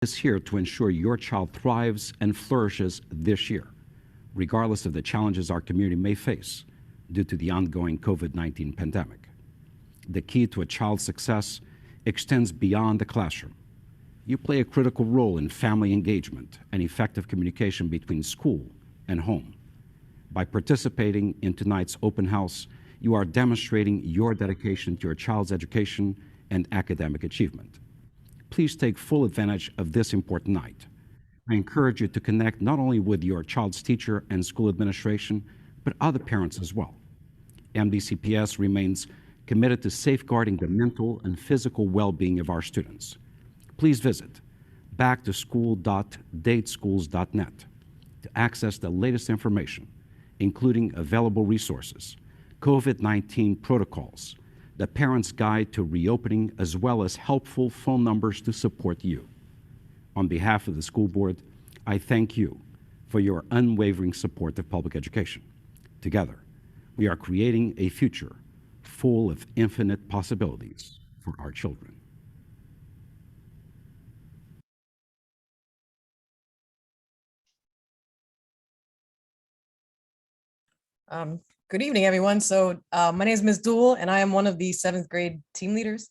is here to ensure your child thrives and flourishes this year, regardless of the challenges our community may face due to the ongoing COVID-19 pandemic. The key to a child's success extends beyond the classroom. You play a critical role in family engagement and effective communication between school and home. By participating in tonight's open house, you are demonstrating your dedication to your child's education and academic achievement. Please take full advantage of this important night. I encourage you to connect not only with your child's teacher and school administration, but other parents as well. MDCPS remains committed to safeguarding the mental and physical well-being of our students. Please visit backtoschool.dateschools.net to access the latest information, including available resources, COVID-19 protocols, the Parent's Guide to Reopening, as well as helpful phone numbers to support you. On behalf of the school board, I thank you for your unwavering support of public education. Together, we are creating a future full of infinite possibilities for our children. Good evening, everyone. So my name is Ms. Duell, and I am one of the 7th grade team leaders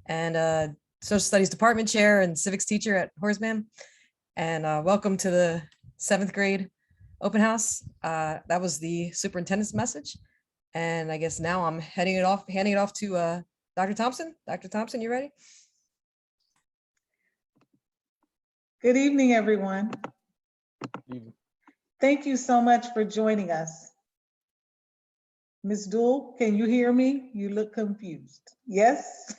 and social studies department chair and civics teacher at Horace Mann. And welcome to the 7th grade open house. That was the superintendent's message. And I guess now I'm handing it off to Dr. Thompson. Dr. Thompson, you ready? Good evening, everyone. Thank you so much for joining us. Ms. Duell, can you hear me? You look confused. Yes?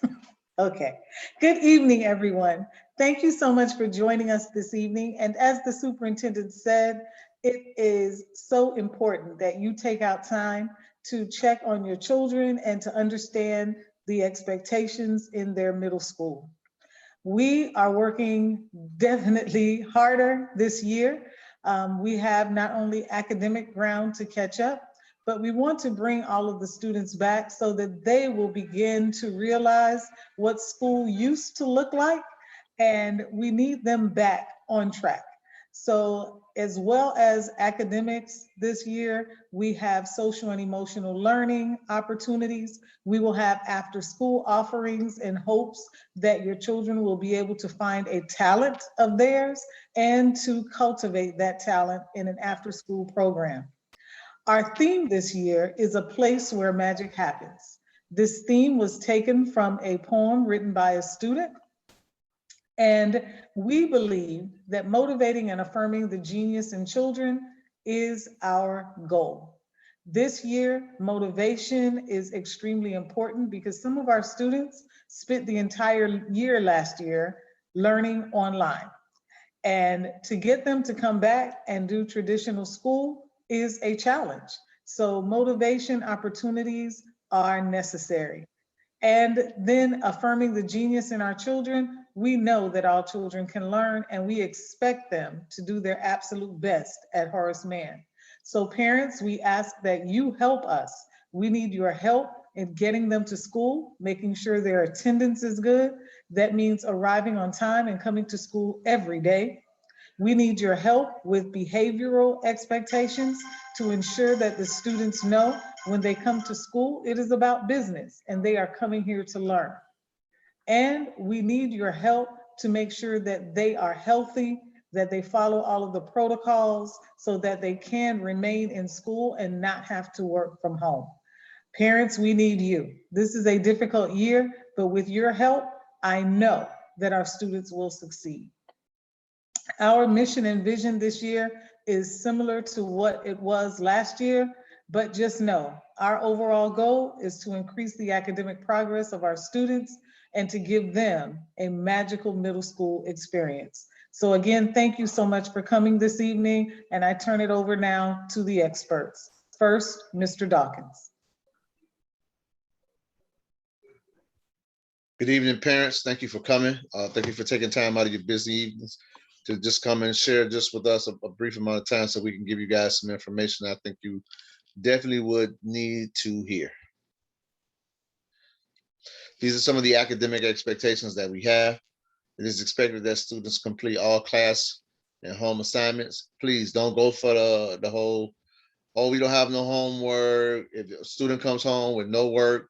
Okay. Good evening, everyone. Thank you so much for joining us this evening. And as the superintendent said, it is so important that you take out time to check on your children and to understand the expectations in their middle school. We are working definitely harder this year. We have not only academic ground to catch up, but we want to bring all of the students back so that they will begin to realize what school used to look like, and we need them back on track. So as well as academics this year, we have social and emotional learning opportunities. We will have after school offerings in hopes that your children will be able to find a talent of theirs and to cultivate that talent in an after school program. Our theme this year is a place where magic happens. This theme was taken from a poem written by a student, and we believe that motivating and affirming the genius in children is our goal. This year, motivation is extremely important because some of our students spent the entire year last year learning online. And to get them to come back and do traditional school is a challenge. So motivation opportunities are necessary. And then affirming the genius in our children, we know that all children can learn and we expect them to do their absolute best at Horace Mann. So parents, we ask that you help us. We need your help in getting them to school, making sure their attendance is good. That means arriving on time and coming to school every day. We need your help with behavioral expectations to ensure that the students know when they come to school, it is about business and they are coming here to learn. And we need your help to make sure that they are healthy, that they follow all of the protocols so that they can remain in school and not have to work from home. Parents, we need you. This is a difficult year, but with your help, I know that our students will succeed. Our mission and vision this year is similar to what it was last year, but just know our overall goal is to increase the academic progress of our students and to give them a magical middle school experience. So again, thank you so much for coming this evening, and I turn it over now to the experts. First, Mr. Dawkins. Good evening, parents. Thank you for coming. Thank you for taking time out of your busy evenings to just come and share just with us a brief amount of time so we can give you guys some information I think you definitely would need to hear. These are some of the academic expectations that we have. It is expected that students complete all class and home assignments. Please don't go for the whole, oh, we don't have no homework. If a student comes home with no work,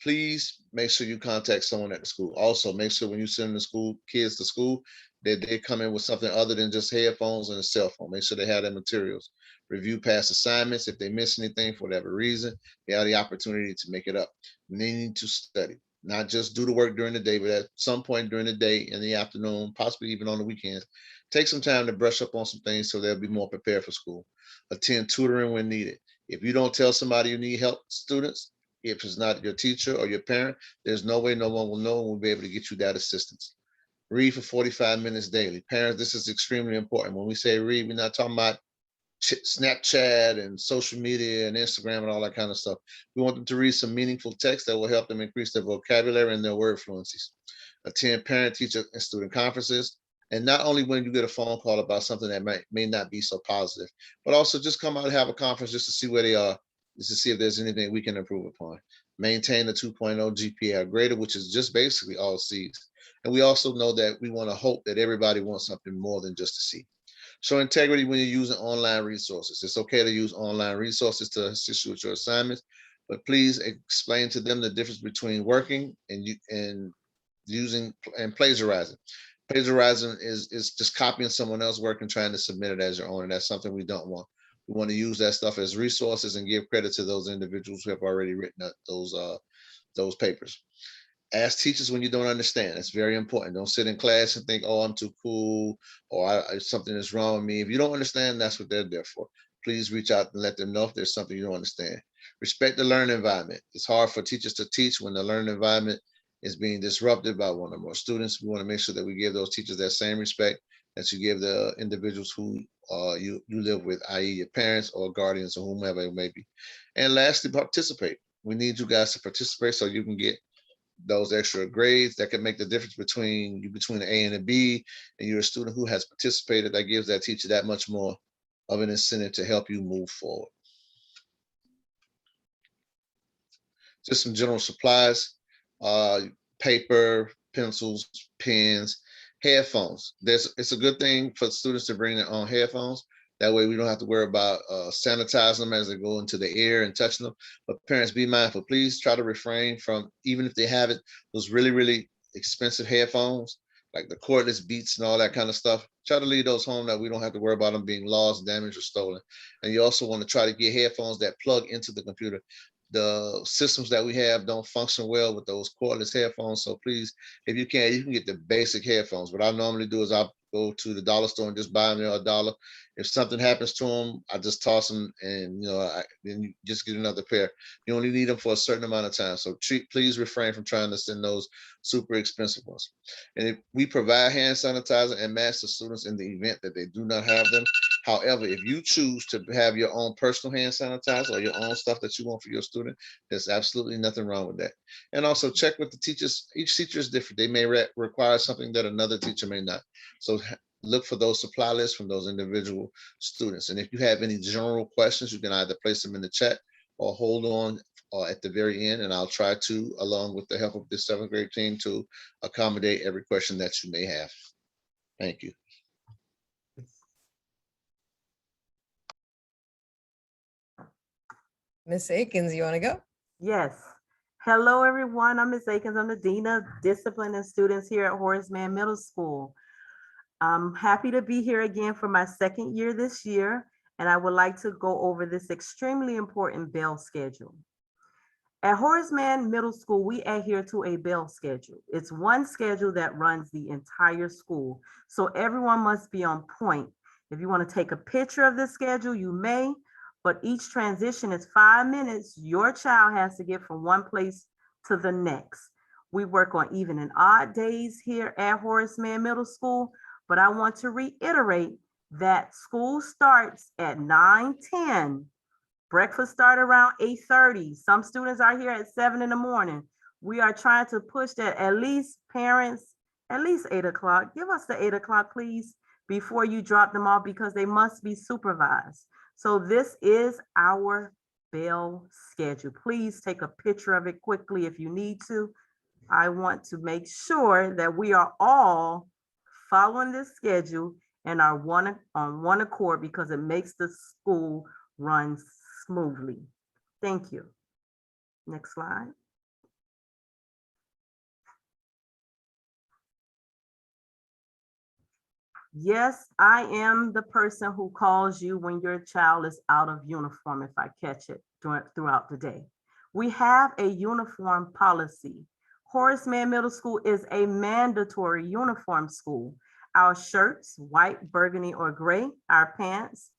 please make sure you contact someone at the school. Also, make sure when you send the school kids to school that they come in with something other than just headphones and a cell phone. Make sure they have their materials. Review past assignments. If they miss anything for whatever reason, they have the opportunity to make it up. They need to study, not just do the work during the day, but at some point during the day, in the afternoon, possibly even on the weekends, take some time to brush up on some things so they'll be more prepared for school. Attend tutoring when needed. If you don't tell somebody you need help, students, if it's not your teacher or your parent, there's no way no one will know and will be able to get you that assistance. Read for 45 minutes daily. Parents, this is extremely important. When we say read, we're not talking about Snapchat and social media and Instagram and all that kind of stuff. We want them to read some meaningful text that will help them increase their vocabulary and their word fluencies. Attend parent, teacher, and student conferences. And not only when you get a phone call about something that may not be so positive, but also just come out and have a conference just to see where they are, just to see if there's anything we can improve upon. Maintain the 2.0 GPA or greater, which is just basically all C's. And we also know that we want to hope that everybody wants something more than just a C. Show integrity when you're using online resources. It's okay to use online resources to assist you with your assignments, but please explain to them the difference between working and using and plagiarizing. Plagiarizing is just copying someone else's work and trying to submit it as your own, and that's something we don't want. We want to use that stuff as resources and give credit to those individuals who have already written those papers. Ask teachers when you don't understand. It's very important. Don't sit in class and think, oh, I'm too cool, or something is wrong with me. If you don't understand, that's what they're there for. Please reach out and let them know if there's something you don't understand. Respect the learning environment. It's hard for teachers to teach when the learning environment is being disrupted by one or more students. We want to make sure that we give those teachers that same respect that you give the individuals who you live with, i.e. your parents or guardians or whomever it may be. And lastly, participate. We need you guys to participate so you can get those extra grades that can make the difference between an A and a B, and you're a student who has participated. That gives that teacher that much more of an incentive to help you move forward. Just some general supplies, paper, pencils, pens, headphones. It's a good thing for students to bring their own headphones. That way we don't have to worry about sanitizing them as they go into the air and touching them. But parents, be mindful. Please try to refrain from, even if they have it, those really, really expensive headphones, like the cordless Beats and all that kind of stuff. Try to leave those home that we don't have to worry about them being lost, damaged, or stolen. And you also want to try to get headphones that plug into the computer. The systems that we have don't function well with those cordless headphones. So please, if you can get the basic headphones. What I normally do is I'll go to the dollar store and just buy them $1. If something happens to them, I just toss them, and then you just get another pair. You only need them for a certain amount of time. So please refrain from trying to send those super expensive ones. And if we provide hand sanitizer and masks to students in the event that they do not have them. However, if you choose to have your own personal hand sanitizer or your own stuff that you want for your student, there's absolutely nothing wrong with that. And also check with the teachers. Each teacher is different. They may require something that another teacher may not. So look for those supply lists from those individual students. And if you have any general questions, you can either place them in the chat or hold on at the very end, and I'll try to, along with the help of this 7th grade team, to accommodate every question that you may have. Thank you. Miss Akins, you want to go? Yes. Hello, everyone. I'm Ms. Akins. I'm the Dean of Discipline and Students here at Horace Mann Middle School. I'm happy to be here again for my 2nd year this year, and I would like to go over this extremely important bell schedule. At Horace Mann Middle School, we adhere to a bell schedule. It's one schedule that runs the entire school, so everyone must be on point. If you want to take a picture of this schedule, you may, but each transition is 5 minutes. Your child has to get from one place to the next. We work on even and odd days here at Horace Mann Middle School, but I want to reiterate that school starts at 9:10. Breakfast start around 8:30. Some students are here at 7 in the morning. We are trying to push that at least parents, at least 8 o'clock. Give us the 8 o'clock, please, before you drop them off, because they must be supervised. So this is our bell schedule. Please take a picture of it quickly if you need to. I want to make sure that we are all following this schedule and are on one accord because it makes the school run smoothly. Thank you. Next slide. Yes, I am the person who calls you when your child is out of uniform, if I catch it throughout the day. We have a uniform policy. Horace Mann Middle School is a mandatory uniform school. Our shirts, white, burgundy, or gray. Our pants,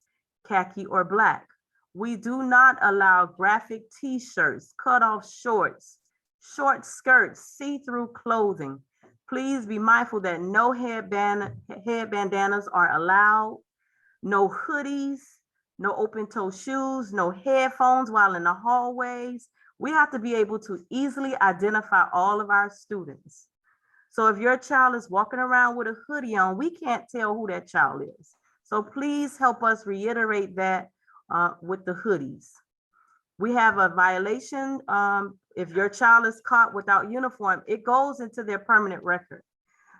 khaki or black. We do not allow graphic t-shirts, cut-off shorts, short skirts, see-through clothing. Please be mindful that no head bandanas are allowed, no hoodies, no open-toe shoes, no headphones while in the hallways. We have to be able to easily identify all of our students. So if your child is walking around with a hoodie on, we can't tell who that child is. So please help us reiterate that with the hoodies. We have a violation. If your child is caught without uniform, it goes into their permanent record.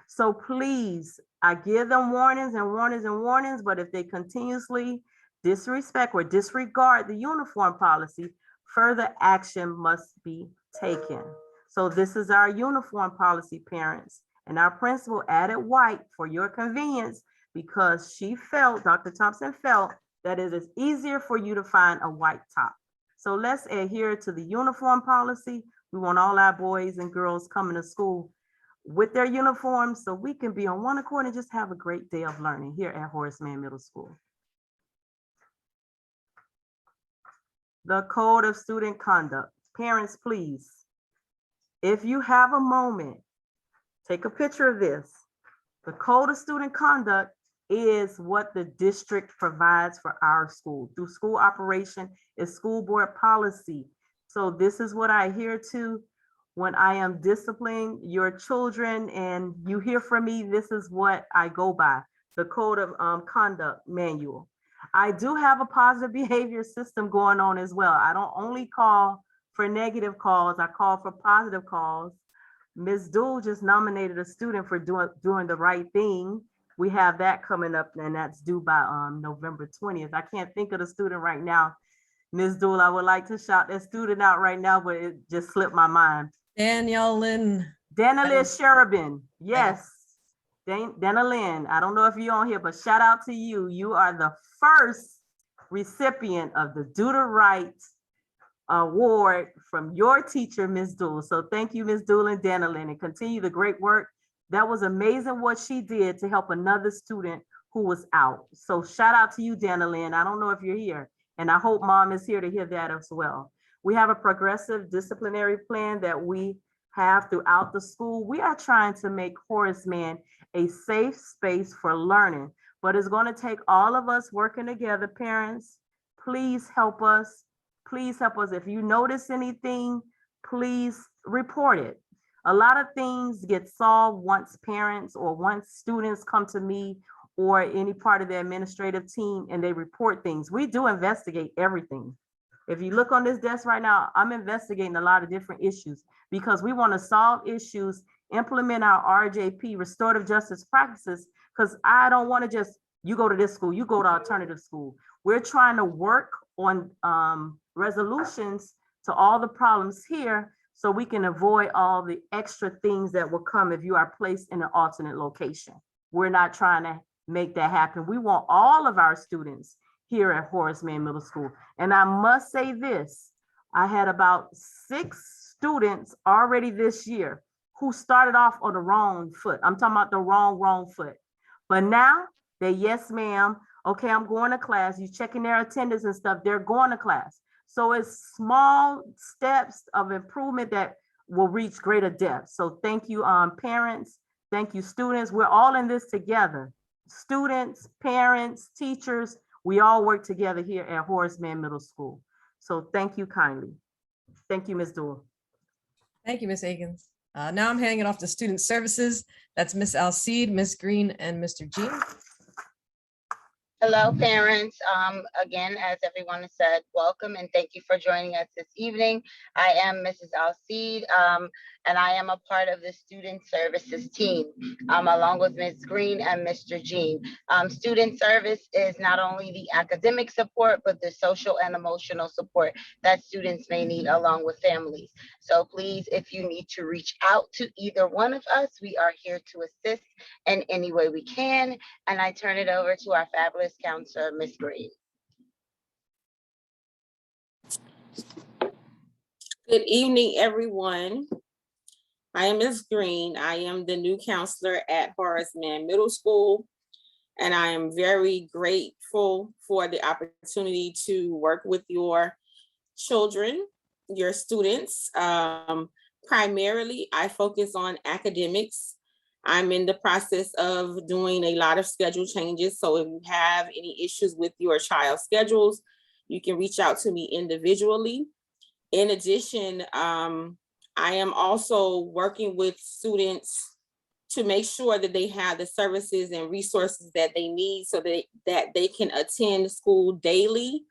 So please, I give them warnings and warnings and warnings, but if they continuously disrespect or disregard the uniform policy, further action must be taken. So this is our uniform policy, parents, and our principal added white for your convenience because she felt, Dr. Thompson felt, that it is easier for you to find a white top. So let's adhere to the uniform policy. We want all our boys and girls coming to school with their uniforms so we can be on one accord and just have a great day of learning here at Horace Mann Middle School. The Code of Student Conduct. Parents, please, if you have a moment, take a picture of this. The Code of Student Conduct is what the district provides for our school. Through school operation is school board policy. So this is what I adhere to when I am disciplining your children and you hear from me, this is what I go by, the Code of Conduct Manual. I do have a positive behavior system going on as well. I don't only call for negative calls, I call for positive calls. Ms. Dool just nominated a student for doing the right thing. We have that coming up and that's due by November 20th. I can't think of the student right now. Ms. Dool, I would like to shout that student out right now, but it just slipped my mind. Danielle Lynn. Danilis Sherabin, yes. Dana Lynn, I don't know if you're on here, but shout out to you. You are the first recipient of the Do the Right award from your teacher, Ms. Dool. So thank you, Ms. Dool and Dana Lynn, and continue the great work. That was amazing what she did to help another student who was out. So shout out to you, Dana Lynn. I don't know if you're here, and I hope mom is here to hear that as well. We have a progressive disciplinary plan that we have throughout the school. We are trying to make Horace Mann a safe space for learning, but it's going to take all of us working together. Parents, please help us. Please help us. If you notice anything, please report it. A lot of things get solved once parents or once students come to me or any part of the administrative team and they report things. We do investigate everything. If you look on this desk right now, I'm investigating a lot of different issues because we want to solve issues, implement our RJP, restorative justice practices, because I don't want to just, you go to this school, you go to alternative school. We're trying to work on resolutions to all the problems here so we can avoid all the extra things that will come if you are placed in an alternate location. We're not trying to make that happen. We want all of our students here at Horace Mann Middle School. And I must say this, I had about 6 students already this year who started off on the wrong foot. I'm talking about the wrong foot. But now they, yes, ma'am, okay, I'm going to class. You checking their attendance and stuff, they're going to class. So it's small steps of improvement that will reach greater depth. So thank you, parents. Thank you, students. We're all in this together. Students, parents, teachers, we all work together here at Horace Mann Middle School. So thank you kindly. Thank you, Ms. Dool. Thank you, Ms. Akins. Now I'm handing it off to Student Services. That's Ms. Alcide, Ms. Green, and Mr. Jean. Hello, parents. Again, as everyone has said, welcome and thank you for joining us this evening. I am Mrs. Alcide, and I am a part of the Student Services team, along with Ms. Green and Mr. Jean. Student service is not only the academic support, but the social and emotional support that students may need along with families. So please, if you need to reach out to either one of us, we are here to assist in any way we can. And I turn it over to our fabulous counselor, Ms. Green. Good evening, everyone. I am Ms. Green. I am the new counselor at Horace Mann Middle School, and I am very grateful for the opportunity to work with your children, your students. Primarily, I focus on academics. I'm in the process of doing a lot of schedule changes, so if you have any issues with your child's schedules, you can reach out to me individually. In addition, I am also working with students to make sure that they have the services and resources that they need so that they can attend school daily.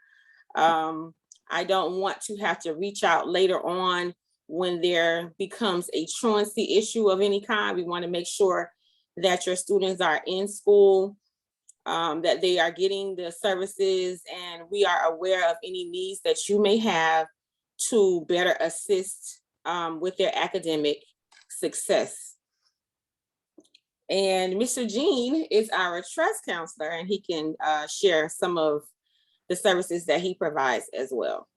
I don't want to have to reach out later on when there becomes a truancy issue of any kind. We want to make sure that your students are in school, that they are getting the services, and we are aware of any needs that you may have to better assist with their academic success. And Mr. Jean is our trust counselor, and he can share some of the services that he provides as well.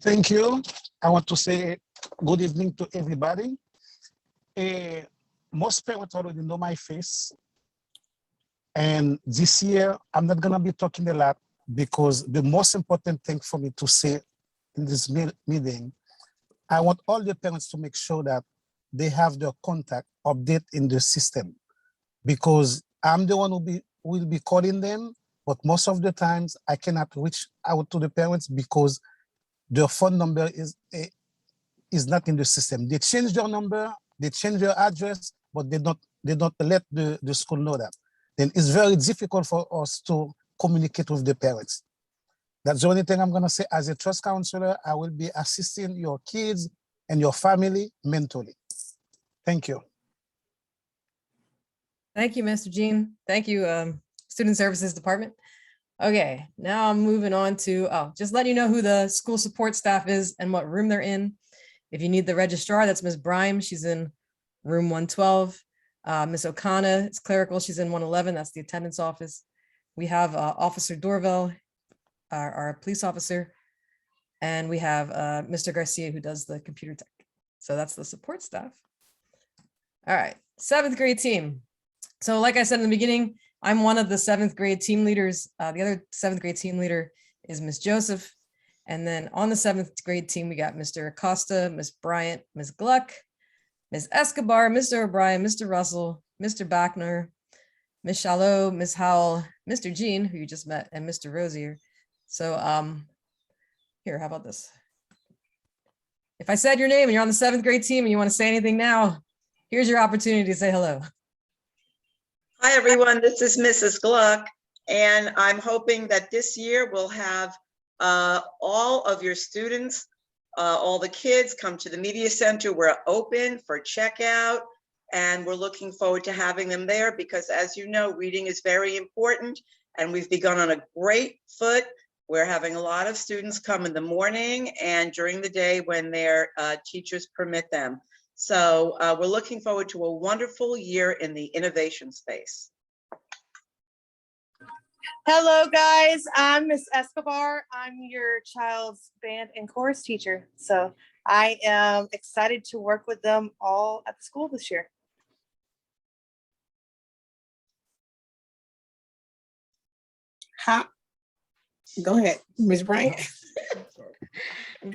Thank you. I want to say good evening to everybody. Most parents already know my face. And this year, I'm not gonna be talking a lot because the most important thing for me to say in this meeting, I want all the parents to make sure that they have their contact update in the system, because I'm the one who will be calling them, but most of the times I cannot reach out to the parents because their phone number is not in the system. They change their number, they change their address, but they don't let the school know that. Then it's very difficult for us to communicate with the parents. That's the only thing I'm gonna say. As a trust counselor, I will be assisting your kids and your family mentally. Thank you. Thank you, Mr. Jean. Thank you, Student Services Department. Okay, now I'm moving on to, just letting you know who the school support staff is and what room they're in. If you need the registrar, that's Ms. Brime. She's in room 112. Ms. O'Connor is clerical. She's in 111. That's the attendance office. We have Officer Dorville, our police officer, and we have Mr. Garcia, who does the computer tech. So that's the support staff. All right, 7th grade team. So like I said in the beginning, I'm one of the 7th grade team leaders. The other 7th grade team leader is Ms. Joseph. And then on the 7th grade team, we got Mr. Acosta, Ms. Bryant, Ms. Gluck, Ms. Escobar, Mr. O'Brien, Mr. Russell, Mr. Bachner, Ms. Shalot, Ms. Howell, Mr. Jean, who you just met, and Mr. Rosier. So here, how about this? If I said your name and you're on the 7th grade team and you want to say anything now, here's your opportunity to say hello. Hi, everyone. This is Mrs. Gluck, and I'm hoping that this year we'll have all of your students, all the kids come to the media center. We're open for checkout, and we're looking forward to having them there because, as you know, reading is very important, and we've begun on a great foot. We're having a lot of students come in the morning and during the day when their teachers permit them. So we're looking forward to a wonderful year in the innovation space. Hello guys, I'm Miss Escobar. I'm your child's band and chorus teacher. So I am excited to work with them all at the school this year. Go ahead, Ms. Bryant.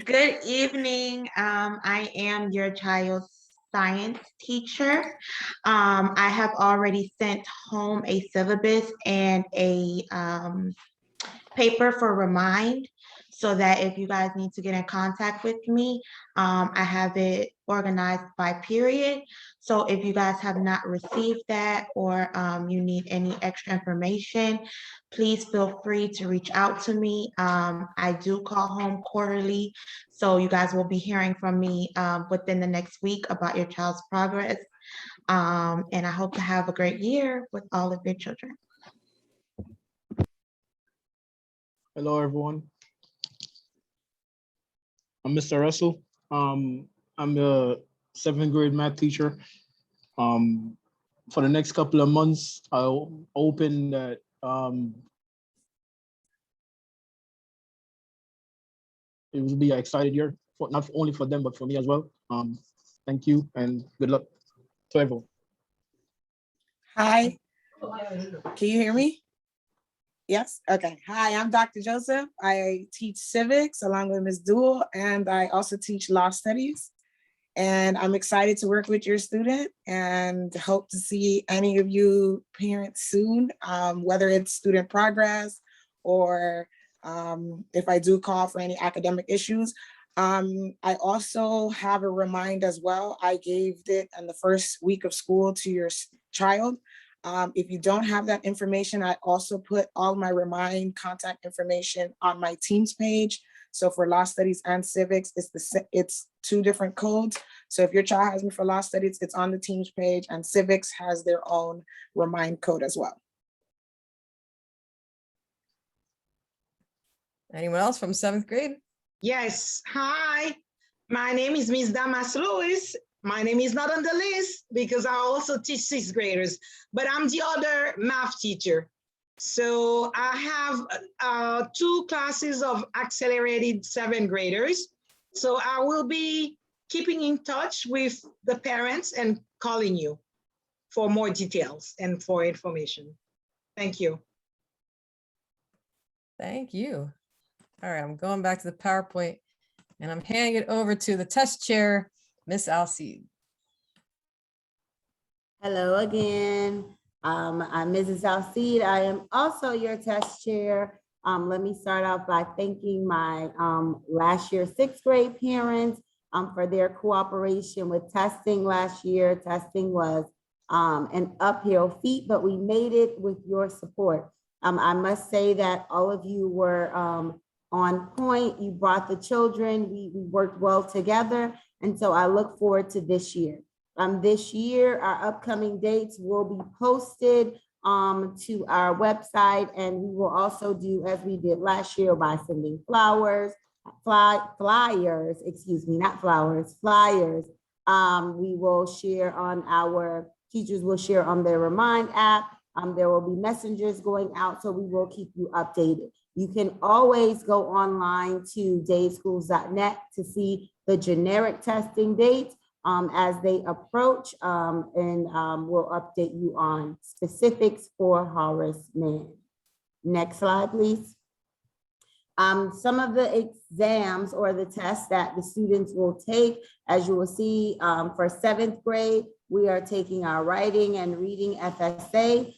Good evening. I am your child's science teacher. I have already sent home a syllabus and a paper for Remind. so that if you guys need to get in contact with me, I have it organized by period. So if you guys have not received that, or you need any extra information, please feel free to reach out to me. I do call home quarterly, so you guys will be hearing from me within the next week about your child's progress. And I hope to have a great year with all of your children. Hello, everyone. I'm Mr. Russell. I'm a 7th grade math teacher. For the next couple of months, I'll open that it will be an excited year, not only for them, but for me as well. Thank you and good luck to everyone. Hi, can you hear me? Yes, okay. Hi, I'm Dr. Joseph. I teach civics along with Ms. Dual, and I also teach law studies. And I'm excited to work with your student and hope to see any of you parents soon, whether it's student progress or if I do call for any academic issues. I also have a reminder as well. I gave it in the first week of school to your child. If you don't have that information, I also put all my Remind contact information on my Teams page. So for law studies and civics, it's 2 different codes. So if your child has me for law studies, it's on the Teams page, and civics has their own Remind code as well. Anyone else from 7th grade? Yes, hi, my name is Ms. Damas Lewis. My name is not on the list because I also teach 6th graders, but I'm the other math teacher. So I have 2 classes of accelerated 7th graders. So I will be keeping in touch with the parents and calling you for more details and for information. Thank you. Thank you. All right, I'm going back to the PowerPoint and I'm handing it over to the test chair, Miss Alcide. Hello again. I'm Mrs. Alcide. I am also your test chair. Let me start off by thanking my last year 6th grade parents for their cooperation with testing last year. Testing was an uphill feat, but we made it with your support. I must say that all of you were on point. You brought the children. We worked well together. And so I look forward to this year. This year, our upcoming dates will be posted to our website, and we will also do as we did last year by sending flyers. We will share on our teachers will share on their Remind app. There will be messengers going out, so we will keep you updated. You can always go online to dayschools.net to see the generic testing dates as they approach, and we'll update you on specifics for Horace Mann. Next slide, please. Some of the exams or the tests that the students will take, as you will see, for 7th grade, we are taking our writing and reading FSA.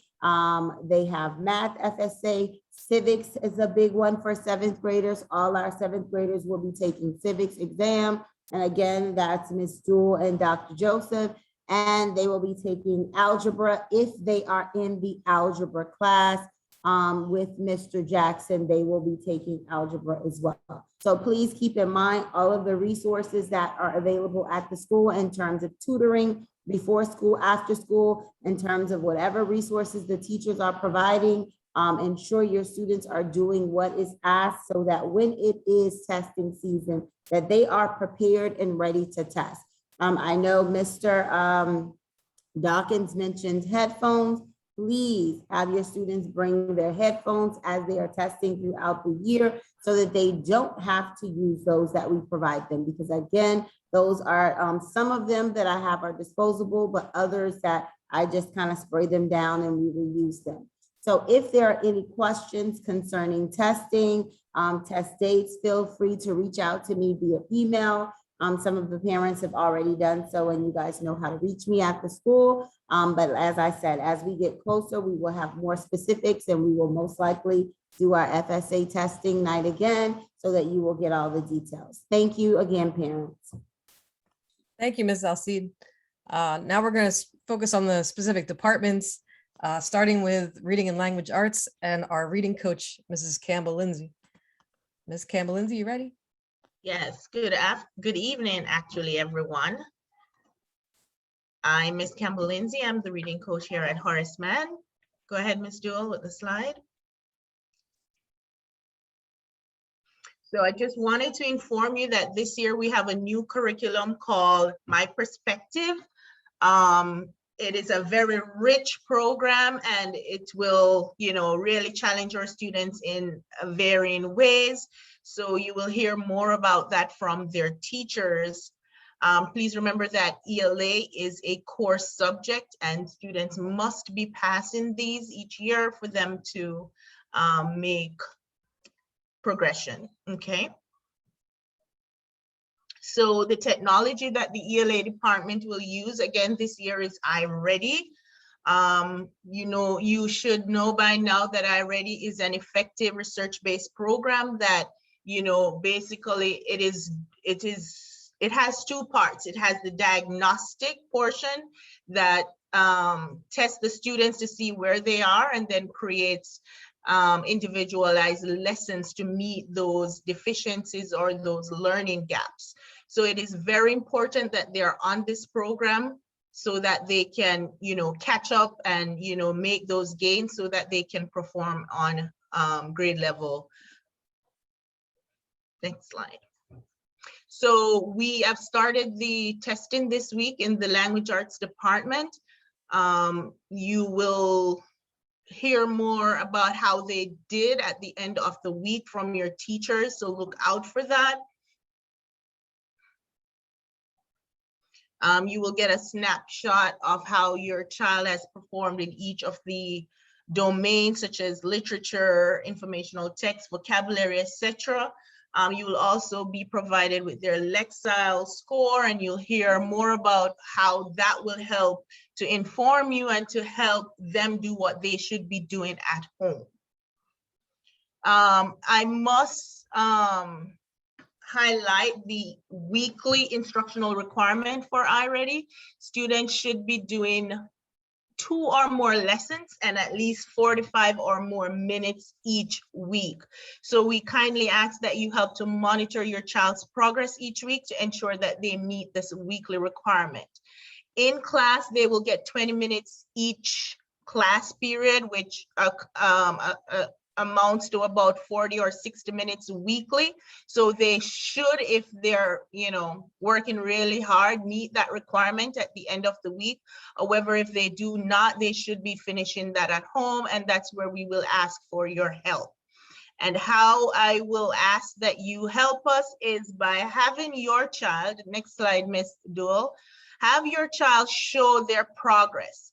They have math FSA. Civics is a big one for 7th graders. All our 7th graders will be taking civics exam. And again, that's Ms. Jewel and Dr. Joseph. And they will be taking algebra if they are in the algebra class. With Mr. Jackson, they will be taking algebra as well. So please keep in mind all of the resources that are available at the school in terms of tutoring, before school, after school, in terms of whatever resources the teachers are providing. Ensure your students are doing what is asked so that when it is testing season, that they are prepared and ready to test. I know Mr. Dawkins mentioned headphones. Please have your students bring their headphones as they are testing throughout the year so that they don't have to use those that we provide them. Because again, those are some of them that I have are disposable, but others that I just kind of spray them down and we reuse them. So if there are any questions concerning testing, test dates, feel free to reach out to me via email. Some of the parents have already done so, and you guys know how to reach me at the school. But as I said, as we get closer, we will have more specifics, and we will most likely do our FSA testing night again so that you will get all the details. Thank you again, parents. Thank you, Ms. Alcide. Now we're going to focus on the specific departments, starting with reading and language arts and our reading coach, Mrs. Campbell-Lindsay. Ms. Campbell-Lindsay, you ready? Yes, good evening, actually, everyone. I'm Miss Campbell-Lindsay. I'm the reading coach here at Horace Mann. Go ahead, Miss Jewel, with the slide. So I just wanted to inform you that this year we have a new curriculum called My Perspective. It is a very rich program, and it will, really challenge our students in varying ways. So you will hear more about that from their teachers. Please remember that ELA is a core subject, and students must be passing these each year for them to make progression, okay? So the technology that the ELA department will use again this year is iReady. You should know by now that iReady is an effective research-based program that, basically it has two parts. It has the diagnostic portion that tests the students to see where they are, and then creates individualized lessons to meet those deficiencies or those learning gaps. So it is very important that they're on this program so that they can, catch up and, make those gains so that they can perform on grade level. Next slide. So we have started the testing this week in the language arts department. You will hear more about how they did at the end of the week from your teachers, so look out for that. You will get a snapshot of how your child has performed in each of the domains, such as literature, informational text, vocabulary, etc. You will also be provided with their Lexile score, and you'll hear more about how that will help to inform you and to help them do what they should be doing at home. I must highlight the weekly instructional requirement for iReady. Students should be doing 2 or more lessons and at least 45 or more minutes each week. So we kindly ask that you help to monitor your child's progress each week to ensure that they meet this weekly requirement. In class, they will get 20 minutes each class period, which amounts to about 40 or 60 minutes weekly. So they should, if they're, working really hard, meet that requirement at the end of the week. However, if they do not, they should be finishing that at home, and that's where we will ask for your help. And how I will ask that you help us is by having your child, next slide, Ms. Duell, have your child show their progress.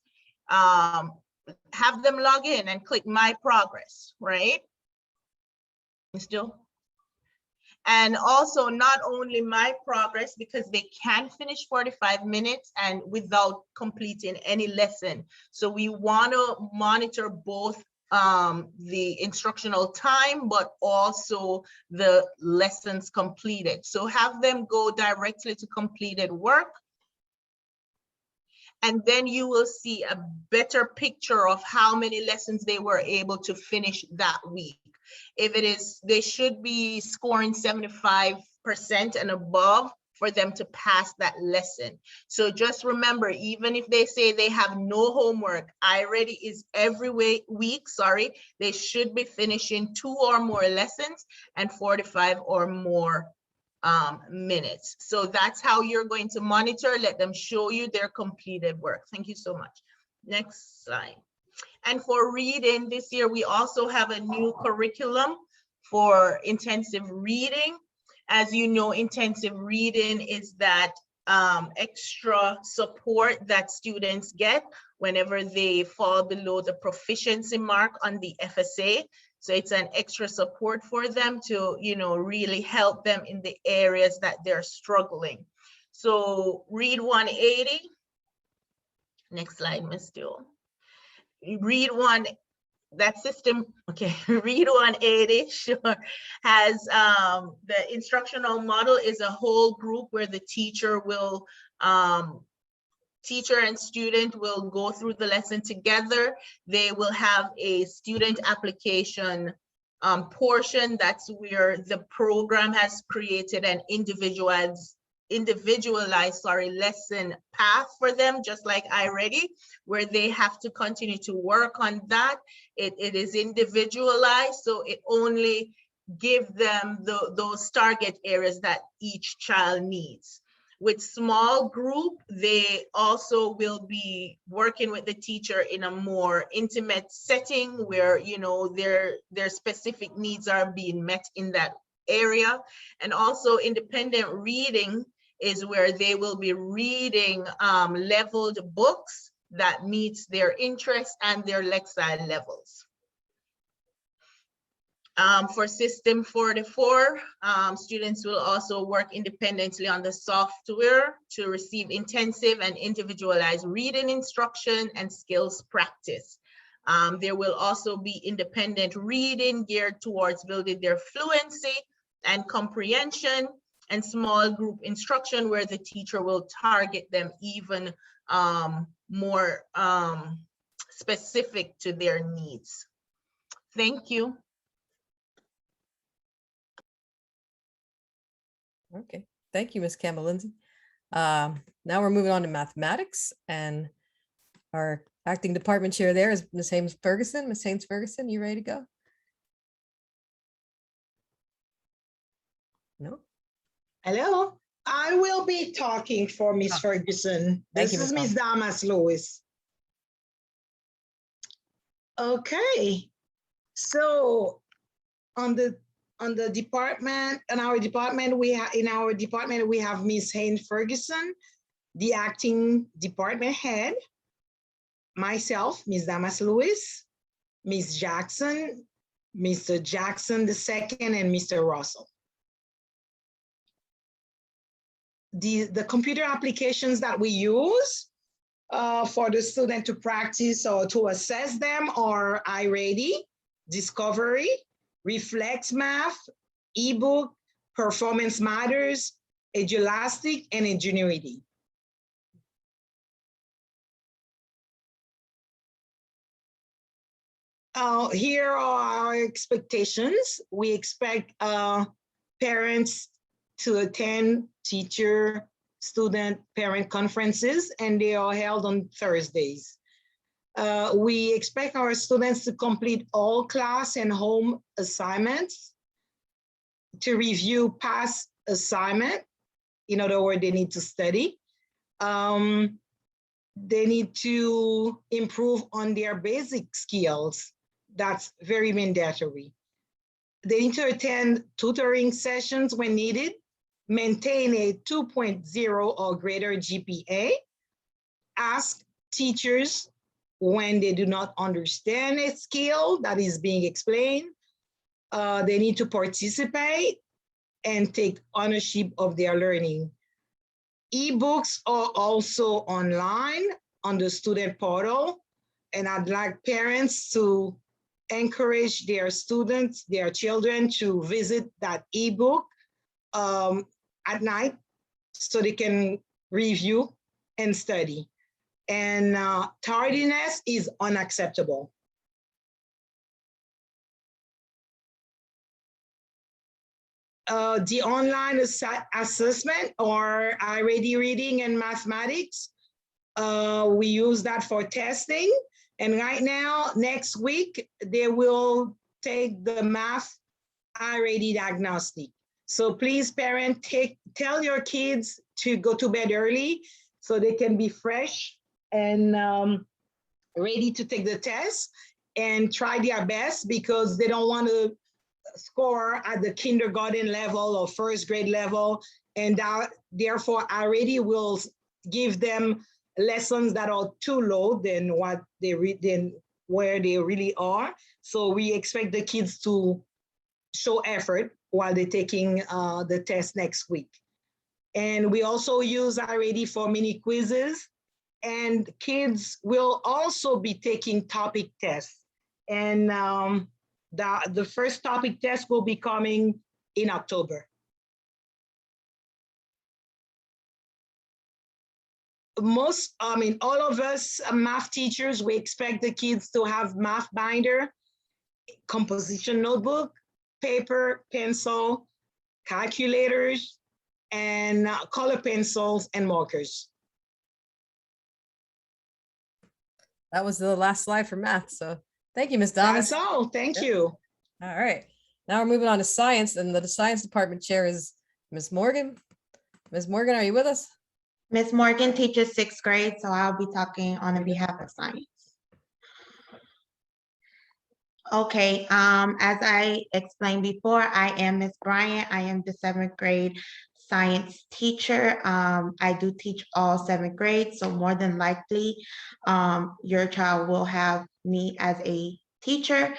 Have them log in and click my progress, right? Still. And also not only my progress, because they can finish 45 minutes and without completing any lesson. So we want to monitor both the instructional time, but also the lessons completed. So have them go directly to completed work. And then you will see a better picture of how many lessons they were able to finish that week. If it is, they should be scoring 75% and above for them to pass that lesson. So just remember, even if they say they have no homework, iReady is every week, they should be finishing 2 or more lessons and 45 or more minutes. So that's how you're going to monitor. Let them show you their completed work. Thank you so much. Next slide. And for reading this year, we also have a new curriculum for intensive reading. As you know, intensive reading is that extra support that students get whenever they fall below the proficiency mark on the FSA. So it's an extra support for them to, really help them in the areas that they're struggling. So Read 180. Next slide, Ms. Duell. Read that system, okay, Read 180, sure, has the instructional model is a whole group where the teacher and student will go through the lesson together. They will have a student application portion. That's where the program has created an individualized lesson path for them, just like iReady, where they have to continue to work on that. It is individualized, so it only gives them those target areas that each child needs. With small group, they also will be working with the teacher in a more intimate setting where, their specific needs are being met in that area. And also independent reading is where they will be reading leveled books that meets their interests and their Lexile levels. For System 44, students will also work independently on the software to receive intensive and individualized reading instruction and skills practice. There will also be independent reading geared towards building their fluency and comprehension, and small group instruction where the teacher will target them even more specific to their needs. Thank you. Okay, thank you, Ms. Campbell-Lindsay. Now we're moving on to mathematics, and our acting department chair there is Ms. Haynes-Ferguson. Ms. Haynes-Ferguson, you ready to go? No? Hello, I will be talking for Ms. Ferguson. Thank This you, is Ms. Ms. Damas Lewis. Okay, so in our department we have Ms. Haynes Ferguson, the acting department head, myself, Ms. Damas Lewis, Ms. Jackson, Mr. Jackson II, and Mr. Russell. The computer applications that we use for the student to practice or to assess them are iReady, Discovery, Reflex Math, eBook, Performance Matters, Edulastic, and Ingenuity. Here are our expectations. We expect parents to attend teacher-student parent conferences, and they are held on Thursdays. We expect our students to complete all class and home assignments, to review past assignment. In other words, they need to study. They need to improve on their basic skills. That's very mandatory. They need to attend tutoring sessions when needed, maintain a 2.0 or greater GPA, ask teachers when they do not understand a skill that is being explained. They need to participate and take ownership of their learning. eBooks are also online on the student portal, and I'd like parents to encourage their students, their children, to visit that ebook at night so they can review and study. And tardiness is unacceptable. The online assessment or iReady reading and mathematics, we use that for testing. And right now, next week, they will take the math iReady diagnostic. So please, parents, tell your kids to go to bed early so they can be fresh and ready to take the test and try their best, because they don't want to score at the kindergarten level or first grade level, and therefore already will give them lessons that are too low than what they than where they really are. So we expect the kids to show effort while they're taking the test next week. And we also use already for mini quizzes, and kids will also be taking topic tests. And the first topic test will be coming in October. All of us math teachers, we expect the kids to have math binder, composition notebook, paper, pencil, calculators, and color pencils and markers. That was the last slide for math. So thank you, Ms. Thomas. That's all. Thank you. All right. Now we're moving on to science, and the science department chair is Ms. Morgan. Ms. Morgan, are you with us? Ms. Morgan teaches 6th grade, so I'll be talking on behalf of science. Okay, as I explained before, I am Ms. Bryant. I am the 7th grade science teacher. I do teach all 7th grades, so more than likely, your child will have me as a teacher.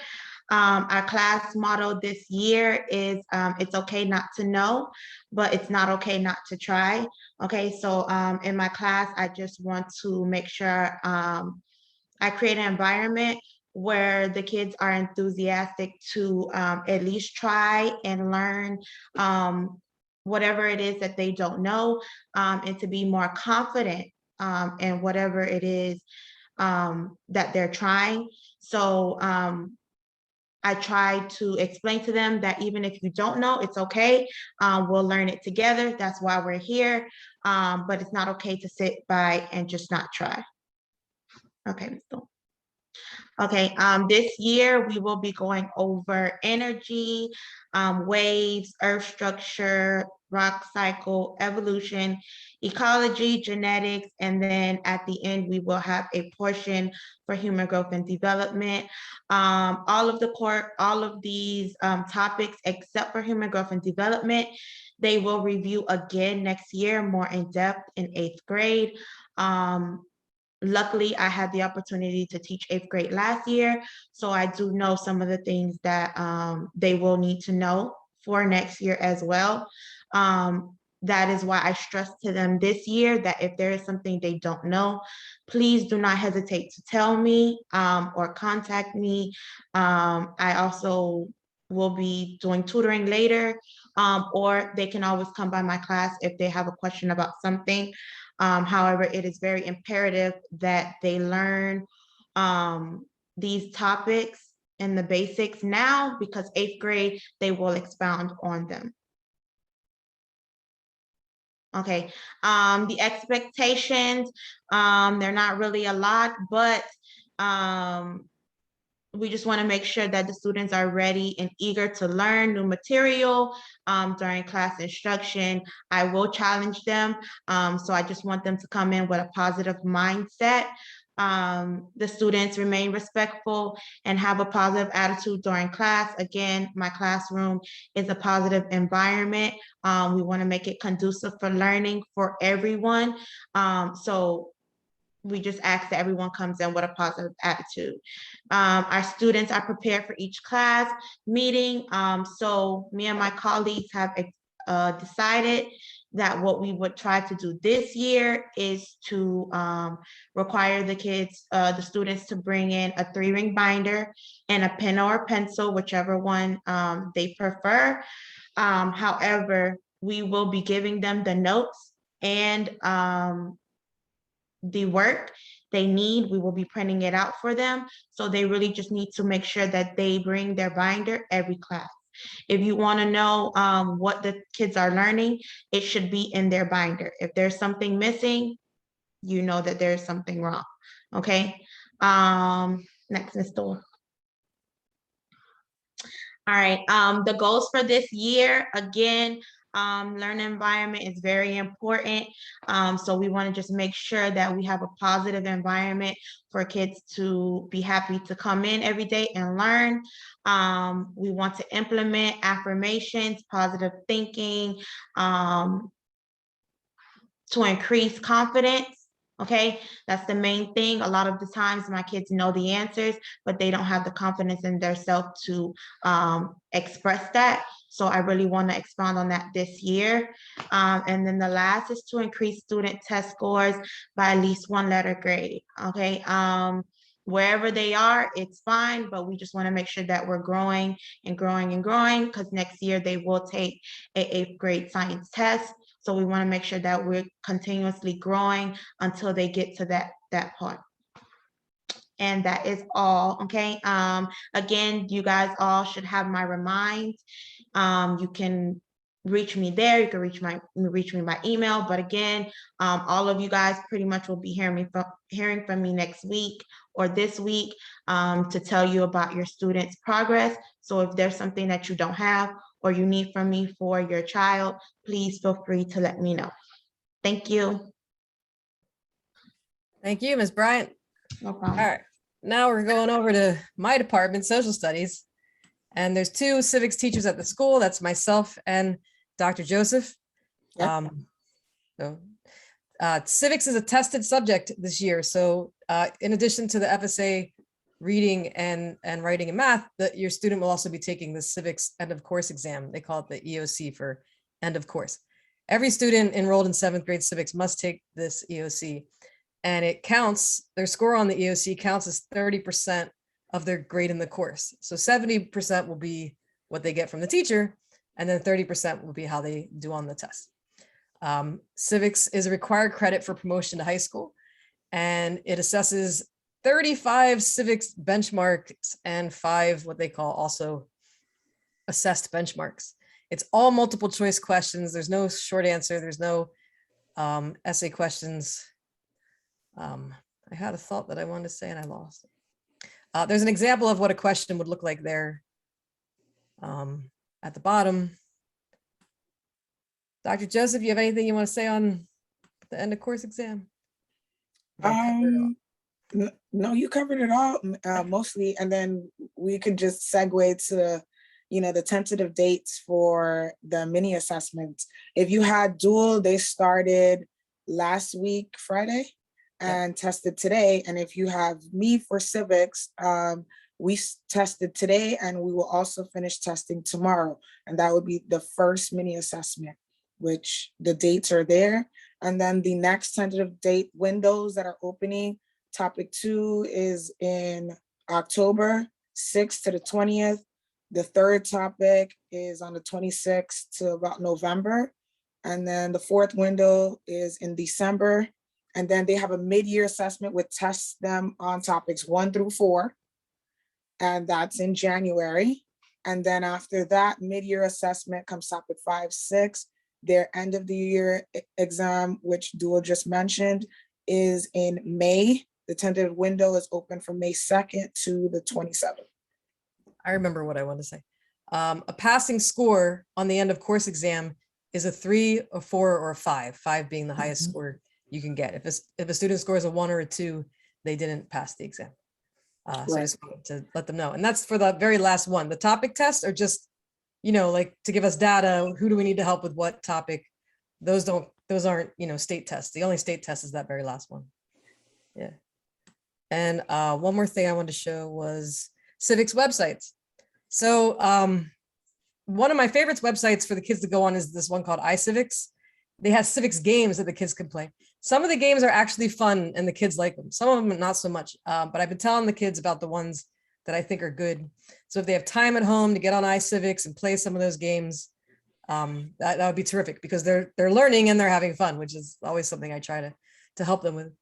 Our class motto this year is it's okay not to know, but it's not okay not to try. Okay, so in my class, I just want to make sure I create an environment where the kids are enthusiastic to at least try and learn whatever it is that they don't know, and to be more confident in whatever it is that they're trying. So I try to explain to them that even if you don't know, it's okay. We'll learn it together. That's why we're here. But it's not okay to sit by and just not try. Okay, Ms. Thorne. Okay, this year we will be going over energy, waves, earth structure, rock cycle, evolution, ecology, genetics, and then at the end we will have a portion for human growth and development. All of these topics, except for human growth and development, they will review again next year, more in depth in 8th grade. Luckily, I had the opportunity to teach 8th grade last year, so I do know some of the things that they will need to know for next year as well. That is why I stress to them this year that if there is something they don't know, please do not hesitate to tell me or contact me. I also will be doing tutoring later, or they can always come by my class if they have a question about something. However, it is very imperative that they learn these topics and the basics now, because 8th grade, they will expound on them. Okay, the expectations, they're not really a lot, but we just want to make sure that the students are ready and eager to learn new material during class instruction. I will challenge them, so I just want them to come in with a positive mindset. The students remain respectful and have a positive attitude during class. Again, my classroom is a positive environment. We want to make it conducive for learning for everyone. So we just ask that everyone comes in with a positive attitude. Our students are prepared for each class meeting. So me and my colleagues have decided that what we would try to do this year is to require the kids, the students, to bring in a 3-ring binder and a pen or a pencil, whichever one they prefer. However, we will be giving them the notes and the work they need. We will be printing it out for them. So they really just need to make sure that they bring their binder every class. If you want to know what the kids are learning, it should be in their binder. If there's something missing, you know that there's something wrong. Okay. Next, Ms. Thor. All right, the goals for this year, again, Learning environment is very important. So we want to just make sure that we have a positive environment for kids to be happy to come in every day and learn. We want to implement affirmations, positive thinking, to increase confidence. Okay, that's the main thing. A lot of the times my kids know the answers, but they don't have the confidence in themselves to express that. So I really want to expound on that this year. And then the last is to increase student test scores by at least 1 letter grade. Okay, wherever they are, it's fine, but we just want to make sure that we're growing and growing and growing, because next year they will take an 8th grade science test. So we want to make sure that we're continuously growing until they get to that part. And that is all, okay? Again, you guys all should have my remind. You can reach me there. You can reach me by email. But again, all of you guys pretty much will be hearing from me next week or this week to tell you about your students' progress. So if there's something that you don't have or you need from me for your child, please feel free to let me know. Thank you. Thank you, Ms. Bryant. No problem. All right, now we're going over to my department, social studies. And there's 2 civics teachers at the school. That's myself and Dr. Joseph. Yep. Civics is a tested subject this year. So in addition to the FSA reading and writing and math, that your student will also be taking the civics end of course exam. They call it the EOC for end of course. Every student enrolled in 7th grade civics must take this EOC, and it counts, their score on the EOC counts as 30% of their grade in the course. So 70% will be what they get from the teacher, and then 30% will be how they do on the test. Civics is a required credit for promotion to high school, and it assesses 35 civics benchmarks and 5 what they call also assessed benchmarks. It's all multiple choice questions. There's no short answer. There's no essay questions. I had a thought that I wanted to say and I lost it. There's an example of what a question would look like there at the bottom. Dr. Joseph, you have anything you want to say on the end of course exam? No, you covered it all mostly, and then we could just segue to, the tentative dates for the mini assessments. If you had dual, they started last week, Friday, and tested today. And if you have me for civics, we tested today, and we will also finish testing tomorrow. And that would be the first mini assessment, which the dates are there. And then the next tentative date windows that are opening, topic 2 is in October 6th to the 20th. The third topic is on the 26th to about November. And then the 4th window is in December. And then they have a mid-year assessment which tests them on topics 1 through 4. And that's in January. And then after that, mid-year assessment comes topic 5, 6. Their end of the year exam, which Dua just mentioned, is in May. The tentative window is open from May 2nd to the 27th. I remember what I wanted to say. A passing score on the end of course exam is a 3, a 4, or a 5, 5 being the highest score you can get. If a student scores a 1 or a 2, they didn't pass the exam. So I just wanted to let them know. And that's for the very last one. The topic tests are just, like to give us data, who do we need to help with what topic? Those aren't, state tests. The only state test is that very last one. Yeah. And one more thing I wanted to show was civics websites. So one of my favorite websites for the kids to go on is this one called iCivics. They have civics games that the kids can play. Some of the games are actually fun and the kids like them. Some of them not so much, but I've been telling the kids about the ones that I think are good. So if they have time at home to get on iCivics and play some of those games, that would be terrific because they're learning and they're having fun, which is always something I try to help them with.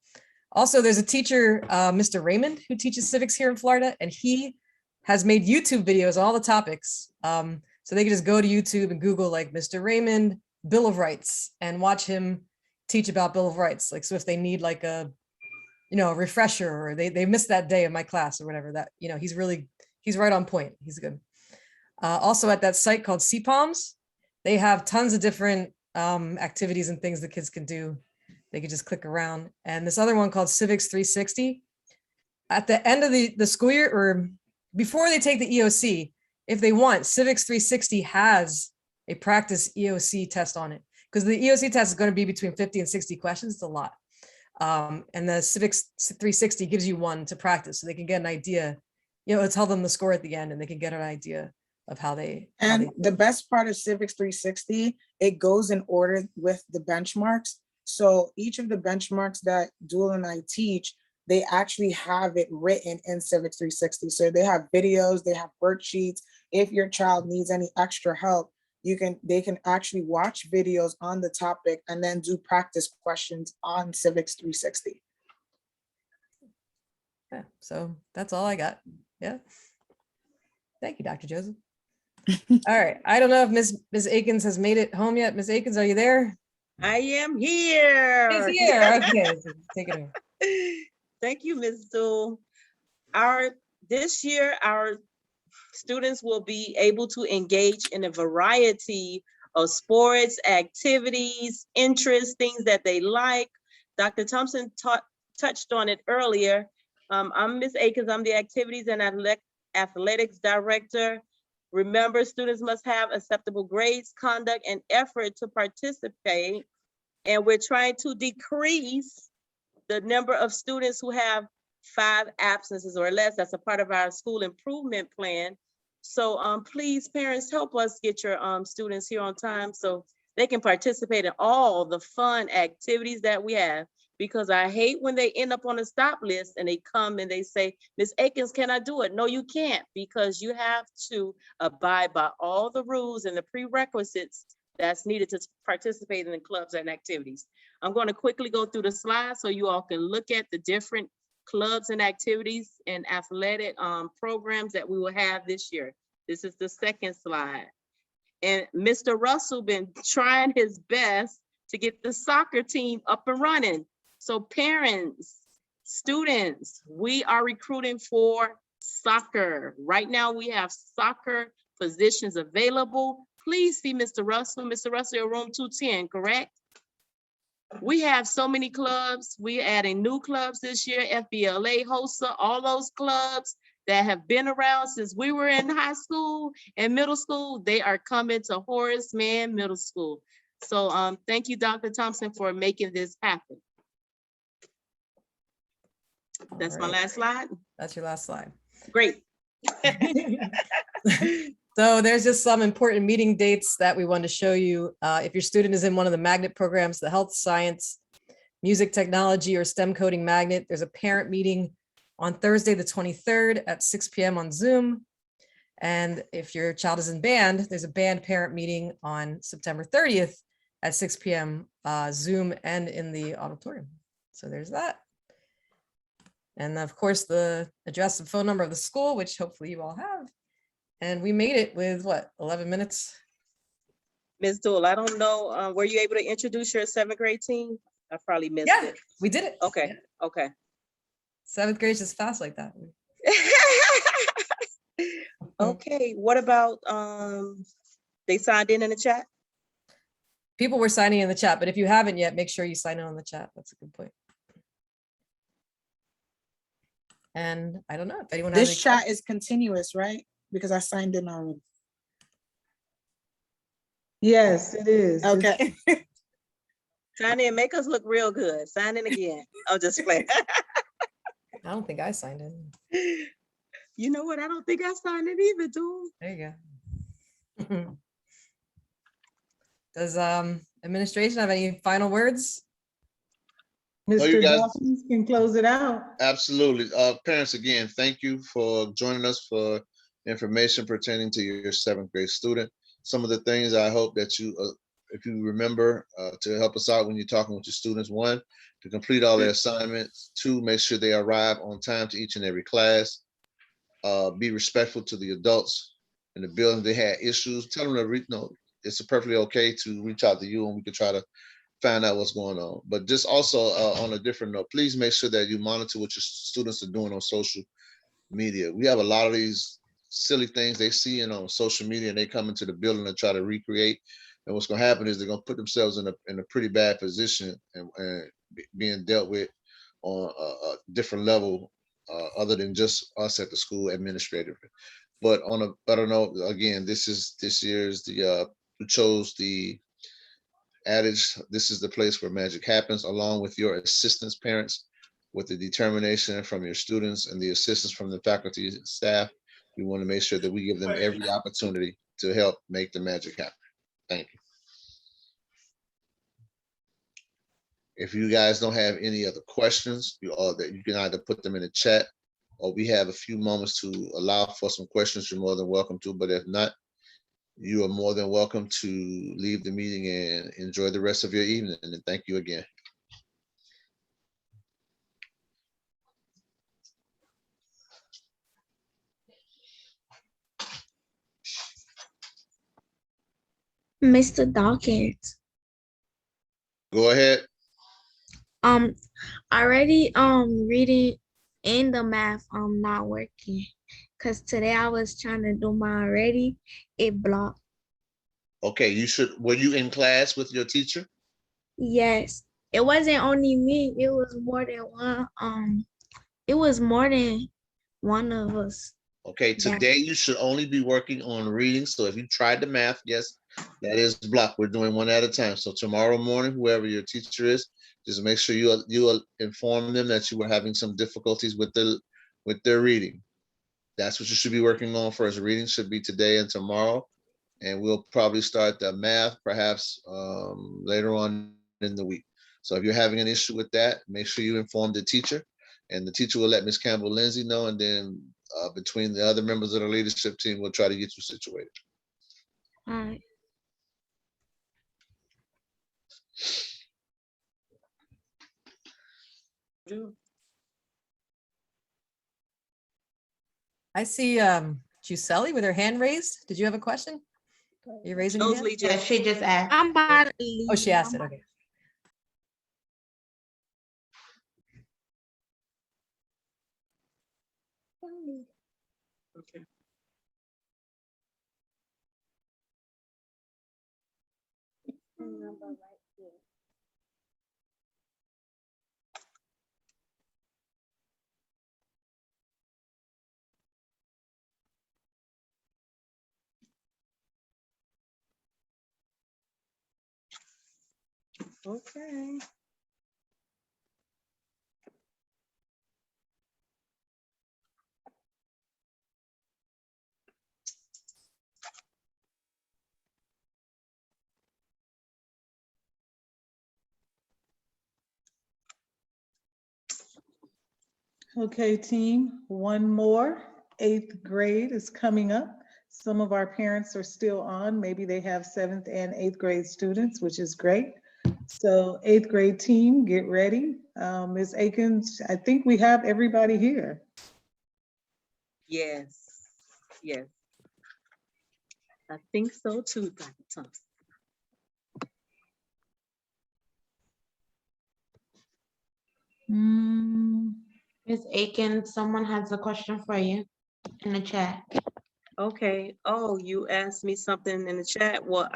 Also, there's a teacher, Mr. Raymond, who teaches civics here in Florida, and he has made YouTube videos on all the topics. So they can just go to YouTube and Google like Mr. Raymond Bill of Rights and watch him teach about Bill of Rights. Like, so if they need like a refresher or they missed that day of my class or whatever, that, he's right on point. He's good. Also at that site called CPOMS, they have tons of different activities and things the kids can do. They could just click around. And this other one called Civics 360. At the end of the school year, or before they take the EOC, if they want, Civics 360 has a practice EOC test on it, because the EOC test is going to be between 50 and 60 questions. It's a lot. And the Civics 360 gives you one to practice, so they can get an idea. It'll tell them the score at the end, and they can get an idea of how they. And the best part of Civics 360, it goes in order with the benchmarks. So each of the benchmarks that Dual and I teach, they actually have it written in Civics 360. So they have videos, they have worksheets. If your child needs any extra help, they can actually watch videos on the topic and then do practice questions on Civics 360. Yeah, so that's all I got. Yeah. Thank you, Dr. Joseph. All right. I don't know if Ms. Akins has made it home yet. Ms. Akins, are you there? I am here. She's here. Okay. Take it over. Thank you, Ms. Dual. This year, our students will be able to engage in a variety of sports, activities, interests, things that they like. Dr. Thompson touched on it earlier. I'm Ms. Akins. I'm the Activities and Athletics Director. Remember, students must have acceptable grades, conduct, and effort to participate. And we're trying to decrease the number of students who have 5 absences or less. That's a part of our school improvement plan. So please, parents, help us get your students here on time so they can participate in all the fun activities that we have. Because I hate when they end up on a stop list and they come and they say, Ms. Akins, can I do it? No, you can't, because you have to abide by all the rules and the prerequisites that's needed to participate in the clubs and activities. I'm going to quickly go through the slides so you all can look at the different clubs and activities and athletic programs that we will have this year. This is the second slide. And Mr. Russell been trying his best to get the soccer team up and running. So parents, students, we are recruiting for soccer. Right now we have soccer positions available. Please see Mr. Russell. Mr. Russell, you're room 210, correct? We have so many clubs. We're adding new clubs this year, FBLA, HOSA, all those clubs that have been around since we were in high school and middle school, they are coming to Horace Mann Middle School. So thank you, Dr. Thompson, for making this happen. That's my last slide. That's your last slide. Great. So there's just some important meeting dates that we want to show you. If your student is in one of the magnet programs, the health science, music technology, or STEM coding magnet, there's a parent meeting on Thursday, the 23rd at 6 p.m. on Zoom. And if your child is in band, there's a band parent meeting on September 30th at 6 p.m. Zoom and in the auditorium. So there's that. And of course, the address and phone number of the school, which hopefully you all have. And we made it with what, 11 minutes? Ms. Dual, I don't know, were you able to introduce your 7th grade team? I probably missed it. We did it. Okay, okay. 7th grade is just fast like that. Okay, what about, they signed in the chat? People were signing in the chat, but if you haven't yet, make sure you sign in on the chat. That's a good point. And I don't know if anyone has This chat is continuous, right? Because I signed in already. Yes, it is. Okay. Sign in, make us look real good. Sign in again. I'll just play. I don't think I signed in. You know what? I don't think I signed in either, dude. There you go. Does administration have any final words? Mr. Dawkins can close it out. Absolutely. Parents, again, thank you for joining us for information pertaining to your 7th grade student. Some of the things I hope that you, if you remember, to help us out when you're talking with your students: 1, to complete all their assignments; 2, make sure they arrive on time to each and every class; be respectful to the adults in the building. If they had issues, tell them to it's perfectly okay to reach out to you, and we can try to find out what's going on. But just also on a different note, please make sure that you monitor what your students are doing on social media. We have a lot of these silly things they see on social media, and they come into the building and try to recreate. And what's going to happen is they're going to put themselves in a pretty bad position and being dealt with on a different level other than just us at the school administratively. But on a better note, again, this year's who chose the adage, this is the place where magic happens, along with your assistance parents, with the determination from your students and the assistance from the faculty and staff. We want to make sure that we give them every opportunity to help make the magic happen. Thank you. If you guys don't have any other questions, you can either put them in the chat, or we have a few moments to allow for some questions. You're more than welcome to, but if not, you are more than welcome to leave the meeting and enjoy the rest of your evening. And thank you again. Mr. Dawkins. Go ahead. Already reading in the math not working, because today I was trying to do mine already, it blocked. Okay, were you in class with your teacher? Yes, it wasn't only me, it was more than one, it was more than one of us. Okay, today you should only be working on reading. So if you tried the math, yes, that is blocked. We're doing one at a time. So tomorrow morning, whoever your teacher is, just make sure you inform them that you were having some difficulties with their reading. That's what you should be working on first. Reading should be today and tomorrow. And we'll probably start the math perhaps later on in the week. So if you're having an issue with that, make sure you inform the teacher, and the teacher will let Ms. Campbell Lindsay know, and then between the other members of the leadership team, we'll try to get you situated. All right. I see Giselle with her hand raised. Did you have a question? Are you raising your hand? Yeah, she just asked. I'm about to leave. Oh, she asked it. Okay. Okay. Okay. Okay, team, one more. 8th grade is coming up. Some of our parents are still on. Maybe they have 7th and 8th grade students, which is great. So 8th grade team, get ready. Ms. Akins, I think we have everybody here. Yes. Yes. I think so too, Dr. Thompson. Ms. Aiken, someone has a question for you in the chat. Okay. Oh, you asked me something in the chat. Well,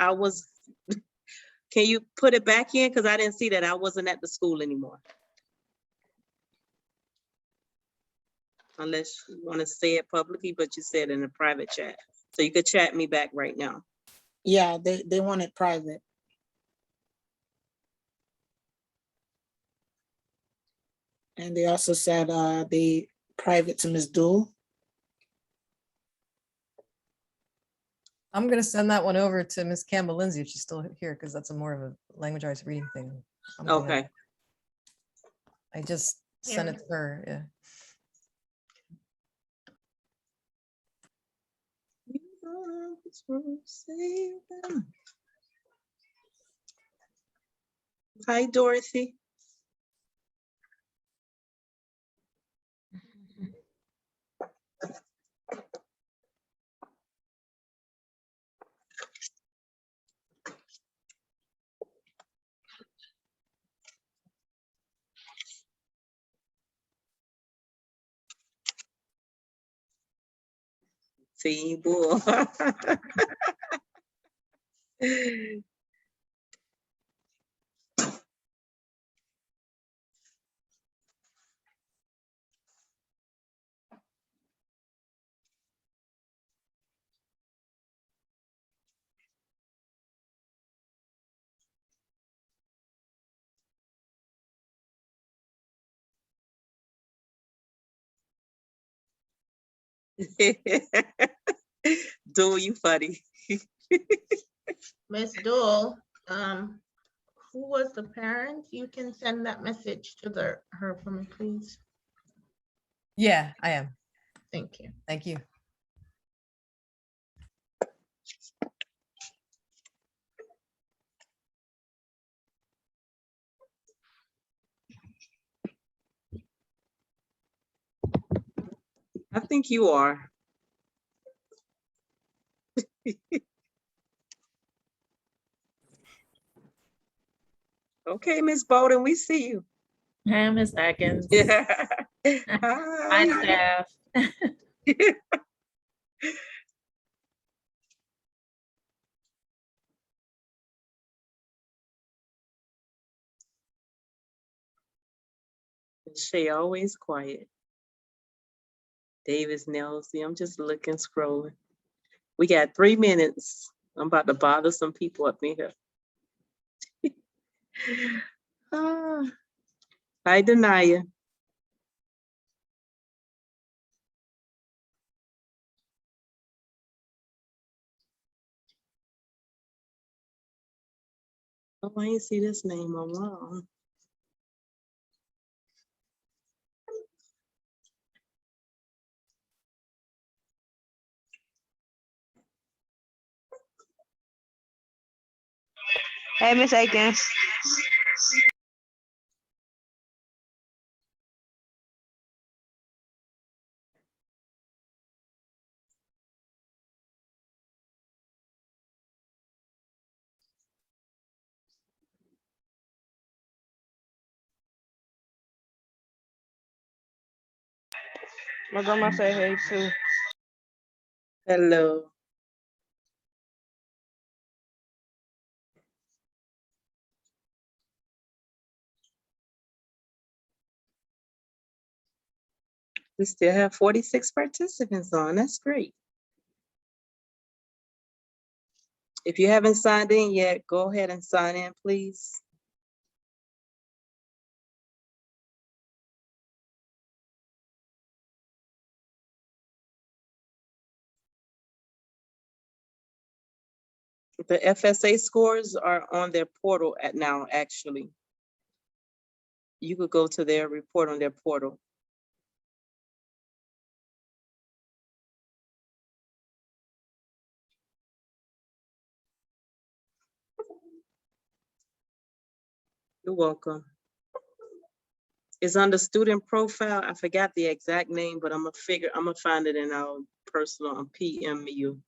can you put it back in? Because I didn't see that. I wasn't at the school anymore. Unless you want to say it publicly, but you said in a private chat. So you could chat me back right now. Yeah, they want it private. And they also said they private to Ms. Dool. I'm going to send that one over to Ms. Campbell Lindsay if she's still here, because that's a more of a language arts reading thing. Okay. I just sent it to her. Yeah. Hi, Dorothy. See, bull. Do you funny? Miss Dole, who was the parent? You can send that message to her for me, please. Yeah, I am. Thank you. Thank you. I think you are. Okay, Miss Bowden, we see you. Hi, Ms. Atkins. Yeah. Hi, staff. Shay always quiet. Davis Nelson, I'm just looking, scrolling. We got 3 minutes. I'm about to bother some people up in here. Hi, Denaya. Oh, I ain't see this name on wrong. Hey, Miss Akins. My grandma said hey too. Hello. We still have 46 participants on. That's great. If you haven't signed in yet, go ahead and sign in, please. The FSA scores are on their portal at now, actually. You could go to their report on their portal. You're welcome. It's under student profile. I forgot the exact name, but I'm gonna find it in our personal PM you.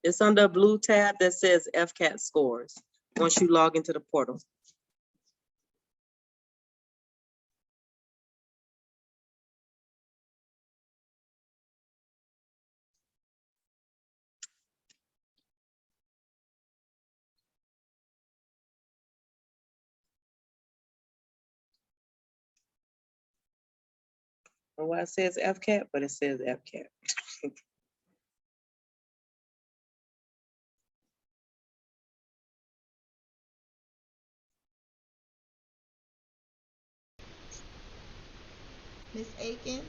It's under a blue tab that says FCAT scores once you log into the portal. Or why it says FCAT, but it says FCAT. Miss Akins?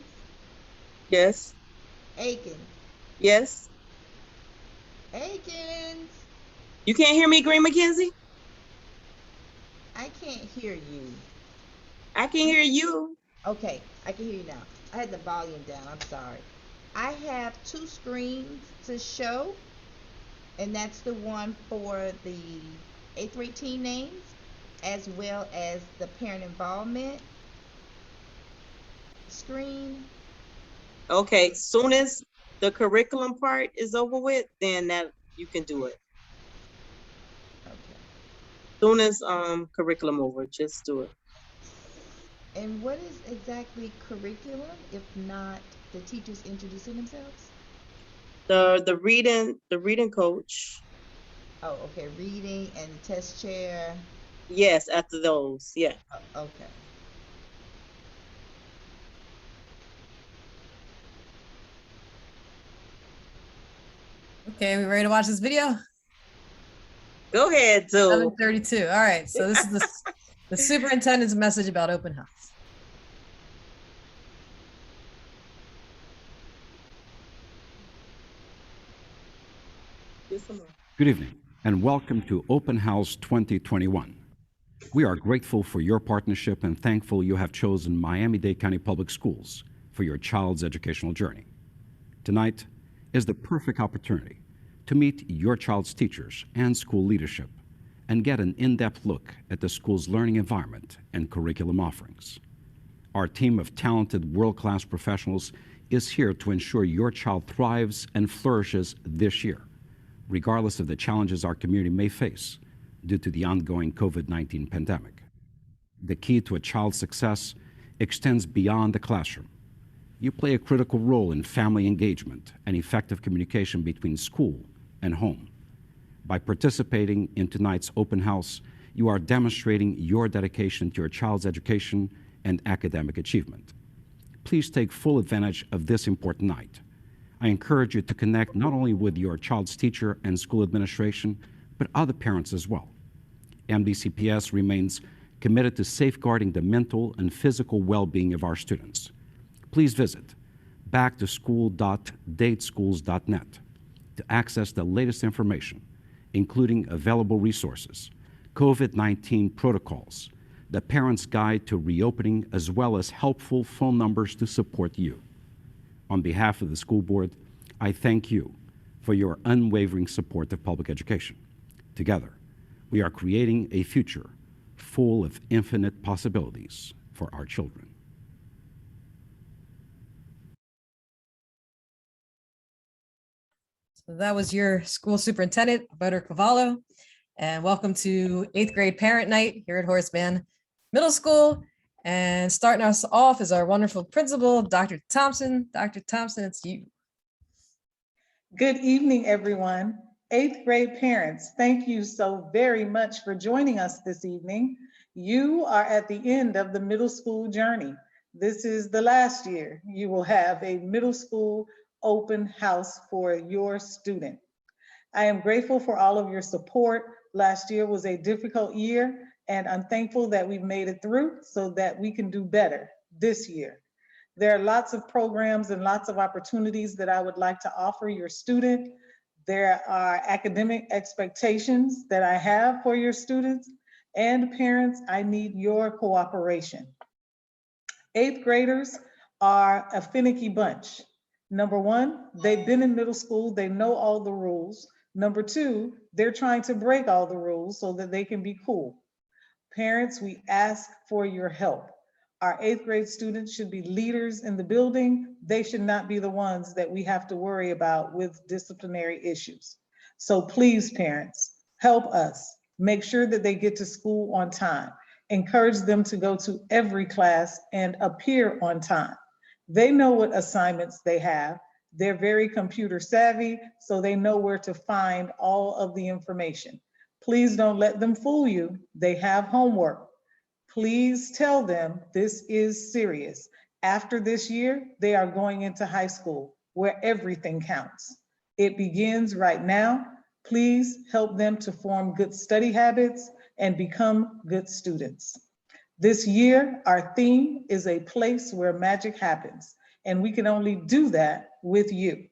Yes. Akins? Yes. Akins? You can't hear me, Green McKenzie? I can't hear you. I can hear you. Okay, I can hear you now. I had the volume down, I'm sorry. I have 2 screens to show, and that's the one for the 8th grade team names, as well as the parent involvement. screen? Okay, soon as the curriculum part is over with, then that you can do it. Soon as curriculum over, just do it. And what is exactly curriculum, if not the teachers introducing themselves? The reading coach. Oh, okay, reading and test chair. Yes, after those, yeah. Okay. Okay, we ready to watch this video? Go ahead, Zoe. 7:32. All right, so this is the superintendent's message about open house. Good evening, and welcome to Open House 2021. We are grateful for your partnership and thankful you have chosen Miami-Dade County Public Schools for your child's educational journey. Tonight is the perfect opportunity to meet your child's teachers and school leadership and get an in-depth look at the school's learning environment and curriculum offerings. Our team of talented, world-class professionals is here to ensure your child thrives and flourishes this year, regardless of the challenges our community may face due to the ongoing COVID-19 pandemic. The key to a child's success extends beyond the classroom. You play a critical role in family engagement and effective communication between school and home. By participating in tonight's open house, you are demonstrating your dedication to your child's education and academic achievement. Please take full advantage of this important night. I encourage you to connect not only with your child's teacher and school administration, but other parents as well. MDCPS remains committed to safeguarding the mental and physical well-being of our students. Please visit backtoschool.dadeschools.net to access the latest information, including available resources, COVID-19 protocols, the Parent's Guide to Reopening, as well as helpful phone numbers to support you. On behalf of the school board, I thank you for your unwavering support of public education. Together, we are creating a future full of infinite possibilities for our children. So that was your school superintendent, Butter Cavallo, and welcome to 8th grade parent night here at Horace Mann Middle School. And starting us off is our wonderful principal, Dr. Thompson. Dr. Thompson, it's you. Good evening, everyone. 8th grade parents, thank you so very much for joining us this evening. You are at the end of the middle school journey. This is the last year you will have a middle school open house for your student. I am grateful for all of your support. Last year was a difficult year, and I'm thankful that we've made it through so that we can do better this year. There are lots of programs and lots of opportunities that I would like to offer your student. There are academic expectations that I have for your students, and parents, I need your cooperation. 8th graders are a finicky bunch. Number one, they've been in middle school, they know all the rules. Number two, they're trying to break all the rules so that they can be cool. Parents, we ask for your help. Our 8th grade students should be leaders in the building. They should not be the ones that we have to worry about with disciplinary issues. So please, parents, help us. Make sure that they get to school on time. Encourage them to go to every class and appear on time. They know what assignments they have. They're very computer savvy, so they know where to find all of the information. Please don't let them fool you. They have homework. Please tell them this is serious. After this year, they are going into high school where everything counts. It begins right now. Please help them to form good study habits and become good students. This year, our theme is a place where magic happens, and we can only do that with you.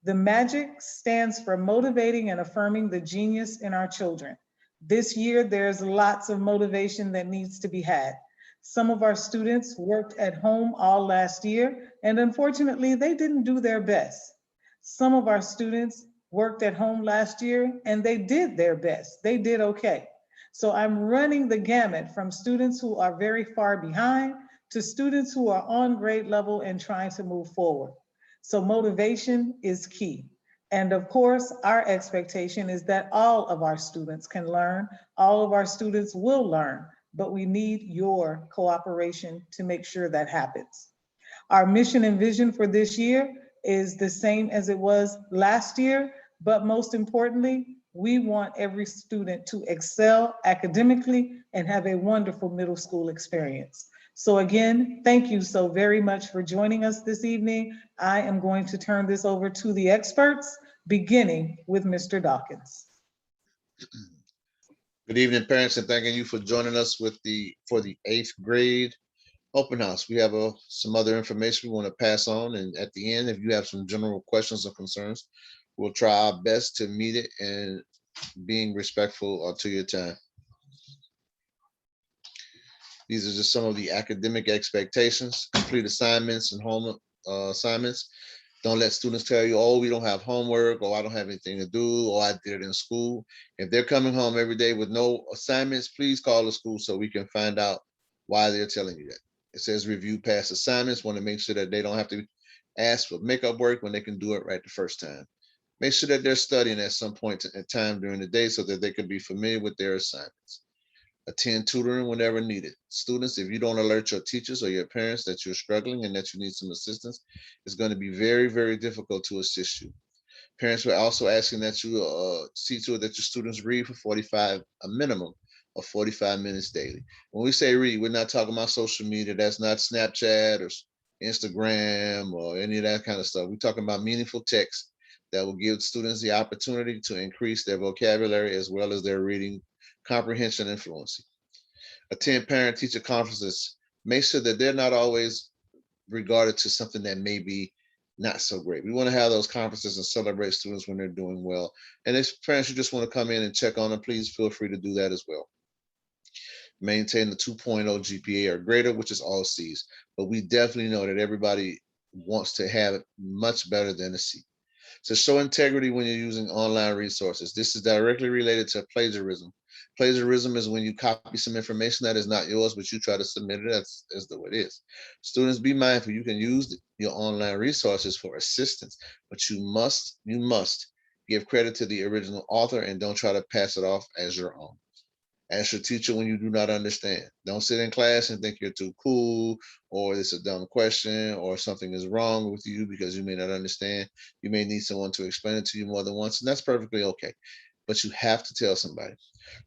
The magic stands for motivating and affirming the genius in our children. This year, there's lots of motivation that needs to be had. Some of our students worked at home all last year, and unfortunately, they didn't do their best. Some of our students worked at home last year, and they did their best. They did okay. So I'm running the gamut from students who are very far behind to students who are on grade level and trying to move forward. So motivation is key. And of course, our expectation is that all of our students can learn, all of our students will learn, but we need your cooperation to make sure that happens. Our mission and vision for this year is the same as it was last year, but most importantly, we want every student to excel academically and have a wonderful middle school experience. So again, thank you so very much for joining us this evening. I am going to turn this over to the experts, beginning with Mr. Dawkins. Good evening, parents, and thanking you for joining us for the 8th grade open house. We have some other information we want to pass on, and at the end, if you have some general questions or concerns, we'll try our best to meet it and being respectful to your time. These are just some of the academic expectations. Complete assignments and home assignments. Don't let students tell you, oh, we don't have homework, or I don't have anything to do, or I did it in school. If they're coming home every day with no assignments, please call the school so we can find out why they're telling you that. It says review past assignments. Want to make sure that they don't have to ask for makeup work when they can do it right the first time. Make sure that they're studying at some point in time during the day so that they can be familiar with their assignments. Attend tutoring whenever needed. Students, if you don't alert your teachers or your parents that you're struggling and that you need some assistance, it's going to be very, very difficult to assist you. Parents were also asking that you see to it that your students read for a minimum of 45 minutes daily. When we say read, we're not talking about social media. That's not Snapchat or Instagram or any of that kind of stuff. We're talking about meaningful text that will give students the opportunity to increase their vocabulary as well as their reading comprehension and fluency. Attend parent-teacher conferences. Make sure that they're not always regarded to something that may be not so great. We want to have those conferences and celebrate students when they're doing well. And if parents, you just want to come in and check on them, please feel free to do that as well. Maintain the 2.0 GPA or greater, which is all C's. But we definitely know that everybody wants to have it much better than a C. So show integrity when you're using online resources. This is directly related to plagiarism. Plagiarism is when you copy some information that is not yours, but you try to submit it as the way it is. Students, be mindful. You can use your online resources for assistance, but you must give credit to the original author and don't try to pass it off as your own. Ask your teacher when you do not understand. Don't sit in class and think you're too cool, or it's a dumb question, or something is wrong with you because you may not understand. You may need someone to explain it to you more than once, and that's perfectly okay. But you have to tell somebody.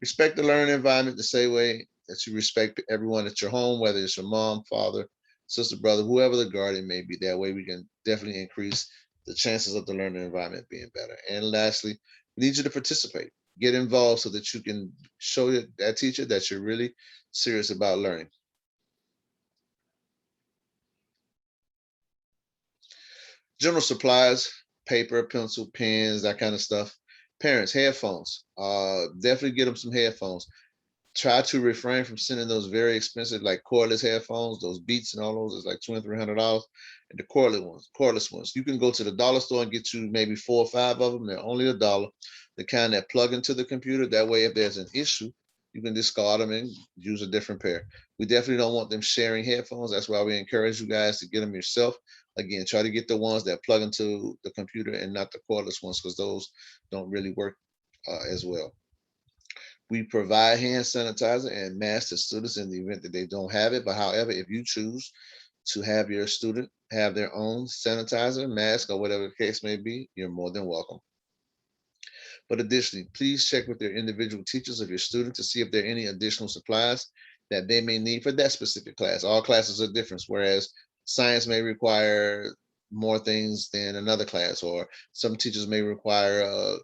Respect the learning environment the same way that you respect everyone at your home, whether it's your mom, father, sister, brother, whoever the guardian may be. That way we can definitely increase the chances of the learning environment being better. And lastly, we need you to participate. Get involved so that you can show that teacher that you're really serious about learning. General supplies, paper, pencil, pens, that kind of stuff. Parents, headphones. Definitely get them some headphones. Try to refrain from sending those very expensive, like cordless headphones, those Beats and all those. It's like $200, $300. And the cordless ones. You can go to the dollar store and get you maybe 4 or 5 of them. They're only $1. The kind that plug into the computer. That way, if there's an issue, you can discard them and use a different pair. We definitely don't want them sharing headphones. That's why we encourage you guys to get them yourself. Again, try to get the ones that plug into the computer and not the cordless ones, because those don't really work as well. We provide hand sanitizer and masks to students in the event that they don't have it. But however, if you choose to have your student have their own sanitizer, mask, or whatever the case may be, you're more than welcome. But additionally, please check with your individual teachers of your student to see if there are any additional supplies that they may need for that specific class. All classes are different, whereas science may require more things than another class, or some teachers may require a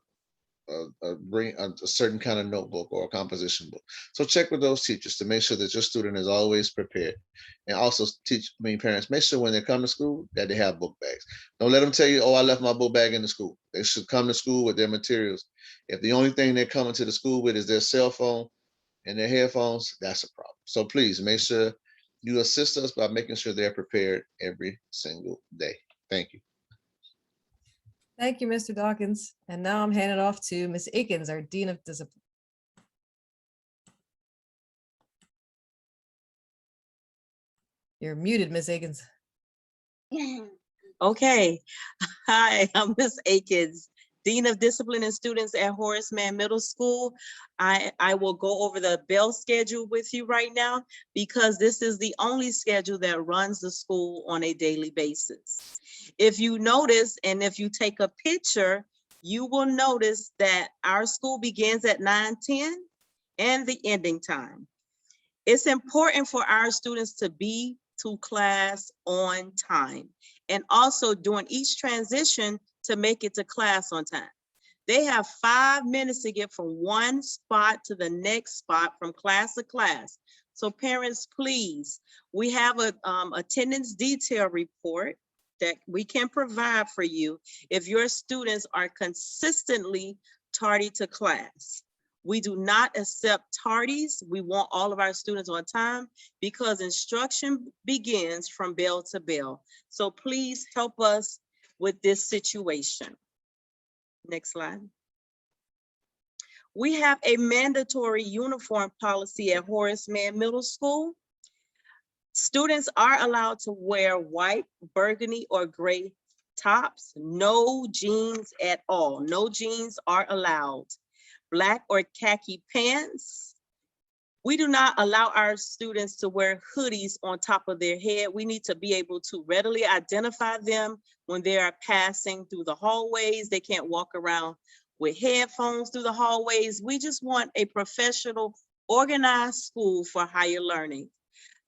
certain kind of notebook or a composition book. So check with those teachers to make sure that your student is always prepared. And also parents, make sure when they come to school that they have book bags. Don't let them tell you, oh, I left my book bag in the school. They should come to school with their materials. If the only thing they're coming to the school with is their cell phone and their headphones, that's a problem. So please make sure you assist us by making sure they're prepared every single day. Thank you. Thank you, Mr. Dawkins. And now I'm handing off to Ms. Akins, our Dean of Discipline. You're muted, Miss Akins. Okay. Hi, I'm Miss Akins, Dean of Discipline and Students at Horace Mann Middle School. I will go over the bell schedule with you right now because this is the only schedule that runs the school on a daily basis. If you notice, and if you take a picture, you will notice that our school begins at 9:10 and the ending time. It's important for our students to be to class on time and also during each transition to make it to class on time. They have 5 minutes to get from one spot to the next spot from class to class. So parents, please, we have a attendance detail report that we can provide for you if your students are consistently tardy to class. We do not accept tardies. We want all of our students on time because instruction begins from bell to bell. So please help us with this situation. Next slide. We have a mandatory uniform policy at Horace Mann Middle School. Students are allowed to wear white, burgundy, or gray tops, no jeans at all. No jeans are allowed. Black or khaki pants. We do not allow our students to wear hoodies on top of their head. We need to be able to readily identify them when they are passing through the hallways. They can't walk around with headphones through the hallways. We just want a professional, organized school for higher learning.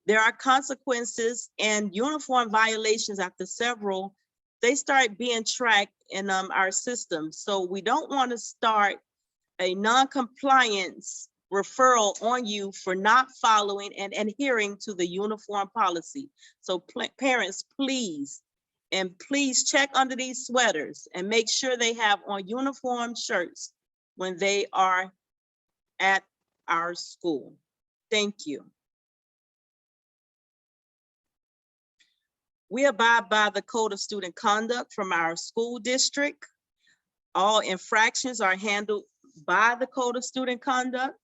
There are consequences and uniform violations after several. They start being tracked in our system. So we don't want to start a non-compliance referral on you for not following and adhering to the uniform policy. So parents, please check under these sweaters and make sure they have on uniform shirts when they are at our school. Thank you. We abide by the Code of Student Conduct from our school district. All infractions are handled by the Code of Student Conduct.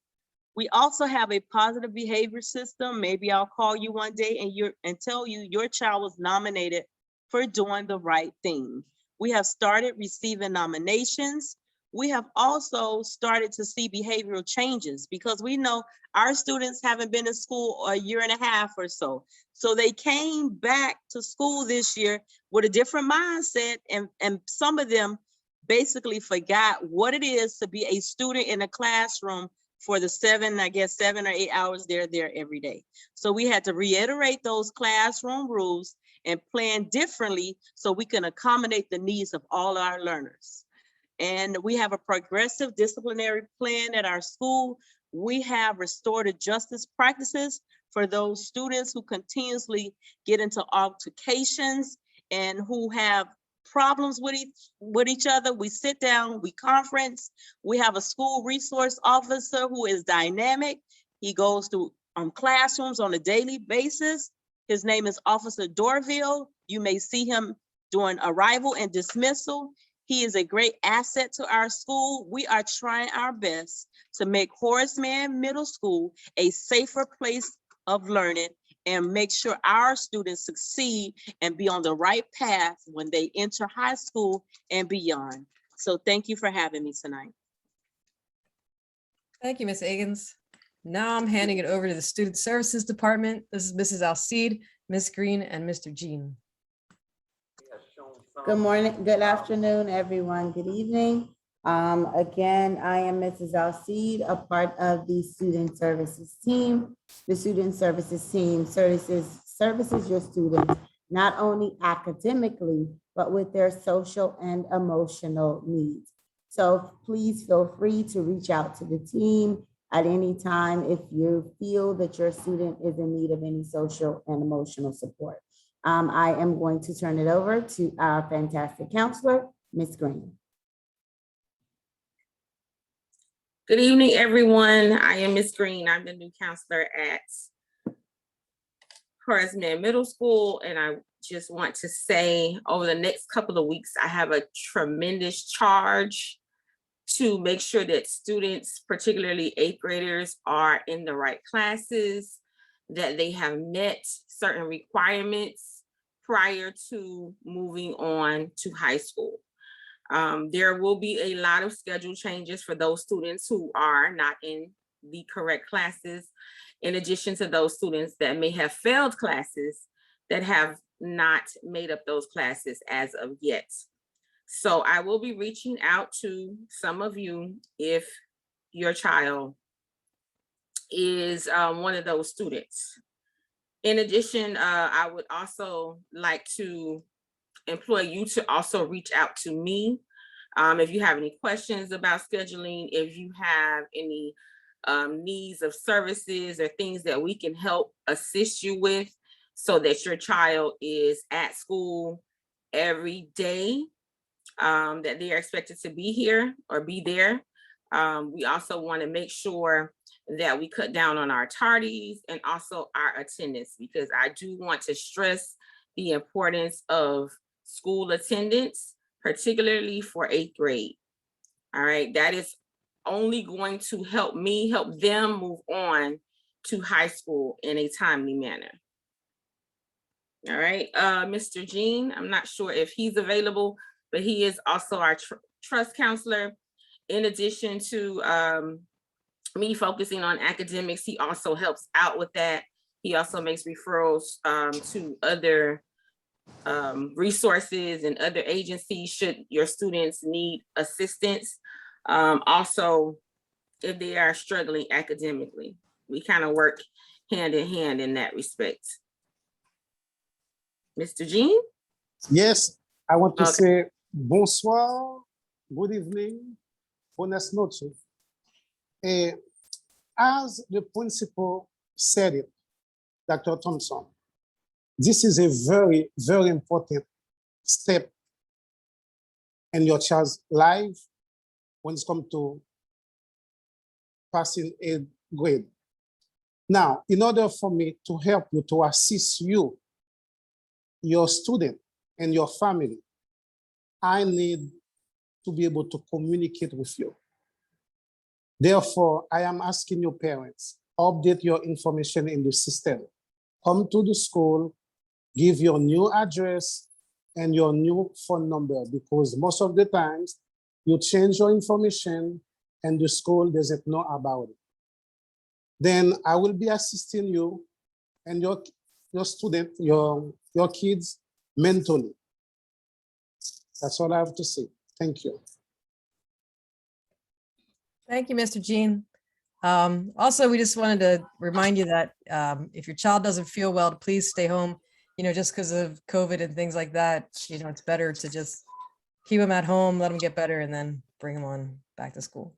We also have a positive behavior system. Maybe I'll call you one day and tell you your child was nominated for doing the right thing. We have started receiving nominations. We have also started to see behavioral changes because we know our students haven't been in school a year and a half or so. So they came back to school this year with a different mindset, and some of them basically forgot what it is to be a student in a classroom for the 7 or 8 hours they're there every day. So we had to reiterate those classroom rules and plan differently so we can accommodate the needs of all our learners. And we have a progressive disciplinary plan at our school. We have restorative justice practices for those students who continuously get into altercations and who have problems with each other. We sit down, we conference. We have a school resource officer who is dynamic. He goes to classrooms on a daily basis. His name is Officer Dorville. You may see him during arrival and dismissal. He is a great asset to our school. We are trying our best to make Horace Mann Middle School a safer place of learning and make sure our students succeed and be on the right path when they enter high school and beyond. So thank you for having me tonight. Thank you, Ms. Akins. Now I'm handing it over to the Student Services Department. This is Mrs. Alcide, Ms. Green, and Mr. Jean. Good morning, good afternoon, everyone. Good evening. Again, I am Mrs. Alcide, a part of the Student Services team. The Student Services team services your students, not only academically, but with their social and emotional needs. So please feel free to reach out to the team at any time if you feel that your student is in need of any social and emotional support. I am going to turn it over to our fantastic counselor, Ms. Green. Good evening, everyone. I am Ms. Green. I'm the new counselor at Horace Mann Middle School, and I just want to say over the next couple of weeks, I have a tremendous charge to make sure that students, particularly 8th graders, are in the right classes, that they have met certain requirements prior to moving on to high school. There will be a lot of schedule changes for those students who are not in the correct classes, in addition to those students that may have failed classes that have not made up those classes as of yet. So I will be reaching out to some of you if your child is one of those students. In addition, I would also like to employ you to also reach out to me if you have any questions about scheduling, if you have any needs of services or things that we can help assist you with so that your child is at school every day that they are expected to be here or be there. We also want to make sure that we cut down on our tardies and also our attendance, because I do want to stress the importance of school attendance, particularly for 8th grade. All right, that is only going to help me help them move on to high school in a timely manner. All right, Mr. Jean, I'm not sure if he's available, but he is also our trust counselor. In addition to me focusing on academics, he also helps out with that. He also makes referrals to other resources and other agencies should your students need assistance. Also, if they are struggling academically, we kind of work hand in hand in that respect. Mr. Jean? Yes, I want to say bonsoir, good evening, buenas noches. As the principal said it, Dr. Thomspon, this is a very, very important step in your child's life when it's come to passing 8th grade. Now, in order for me to help you, to assist you, your student, and your family, I need to be able to communicate with you. Therefore, I am asking your parents, update your information in the system. Come to the school, give your new address and your new phone number, because most of the times you change your information and the school doesn't know about it. Then I will be assisting you and your student, your kids mentally. That's all I have to say. Thank you. Thank you, Mr. Jean. Also, we just wanted to remind you that if your child doesn't feel well, to please stay home. Just because of COVID and things like that, it's better to just keep them at home, let them get better, and then bring them on back to school.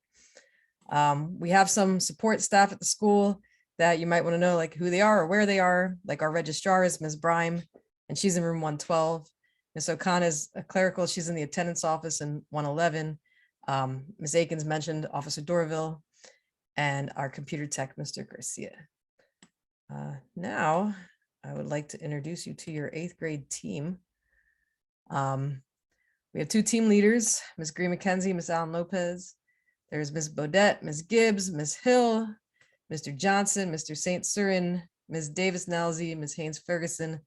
We have some support staff at the school that you might want to know, like who they are or where they are. Like our registrar is Ms. Brime, and she's in room 112. Ms. O'Connor is a clerical. She's in the attendance office in 111. Ms. Akins mentioned Officer Dorville, and our computer tech, Mr. Garcia. Now, I would like to introduce you to your 8th grade team. We have 2 team leaders, Ms. Green McKenzie, Ms. Allen Lopez. There's Ms. Bodette, Ms. Gibbs, Ms. Hill, Mr. Johnson, Mr. St. Surin, Ms. Davis-Nelsey, Ms. Haynes-Ferguson,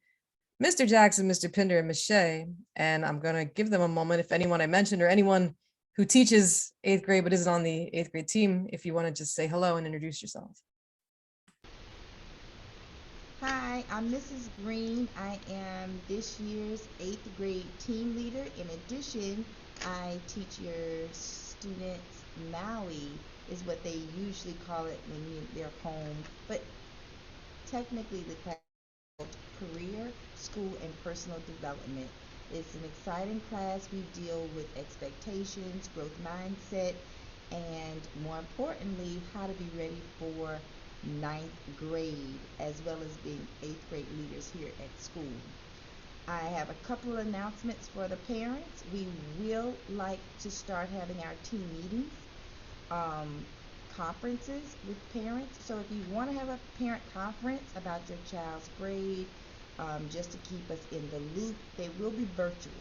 Mr. Jackson, Mr. Pinder, and Ms. Shea. And I'm going to give them a moment. If anyone I mentioned or anyone who teaches 8th grade but isn't on the 8th grade team, if you want to just say hello and introduce yourself. Hi, I'm Mrs. Green. I am this year's 8th grade team leader. In addition, I teach your students Maui, is what they usually call it when they're home, but technically the class is called Career, School, and Personal Development. It's an exciting class. We deal with expectations, growth mindset, and more importantly, how to be ready for 9th grade, as well as being 8th grade leaders here at school. I have a couple of announcements for the parents. We will like to start having our team meetings, conferences with parents. So if you want to have a parent conference about your child's grade, just to keep us in the loop, they will be virtual.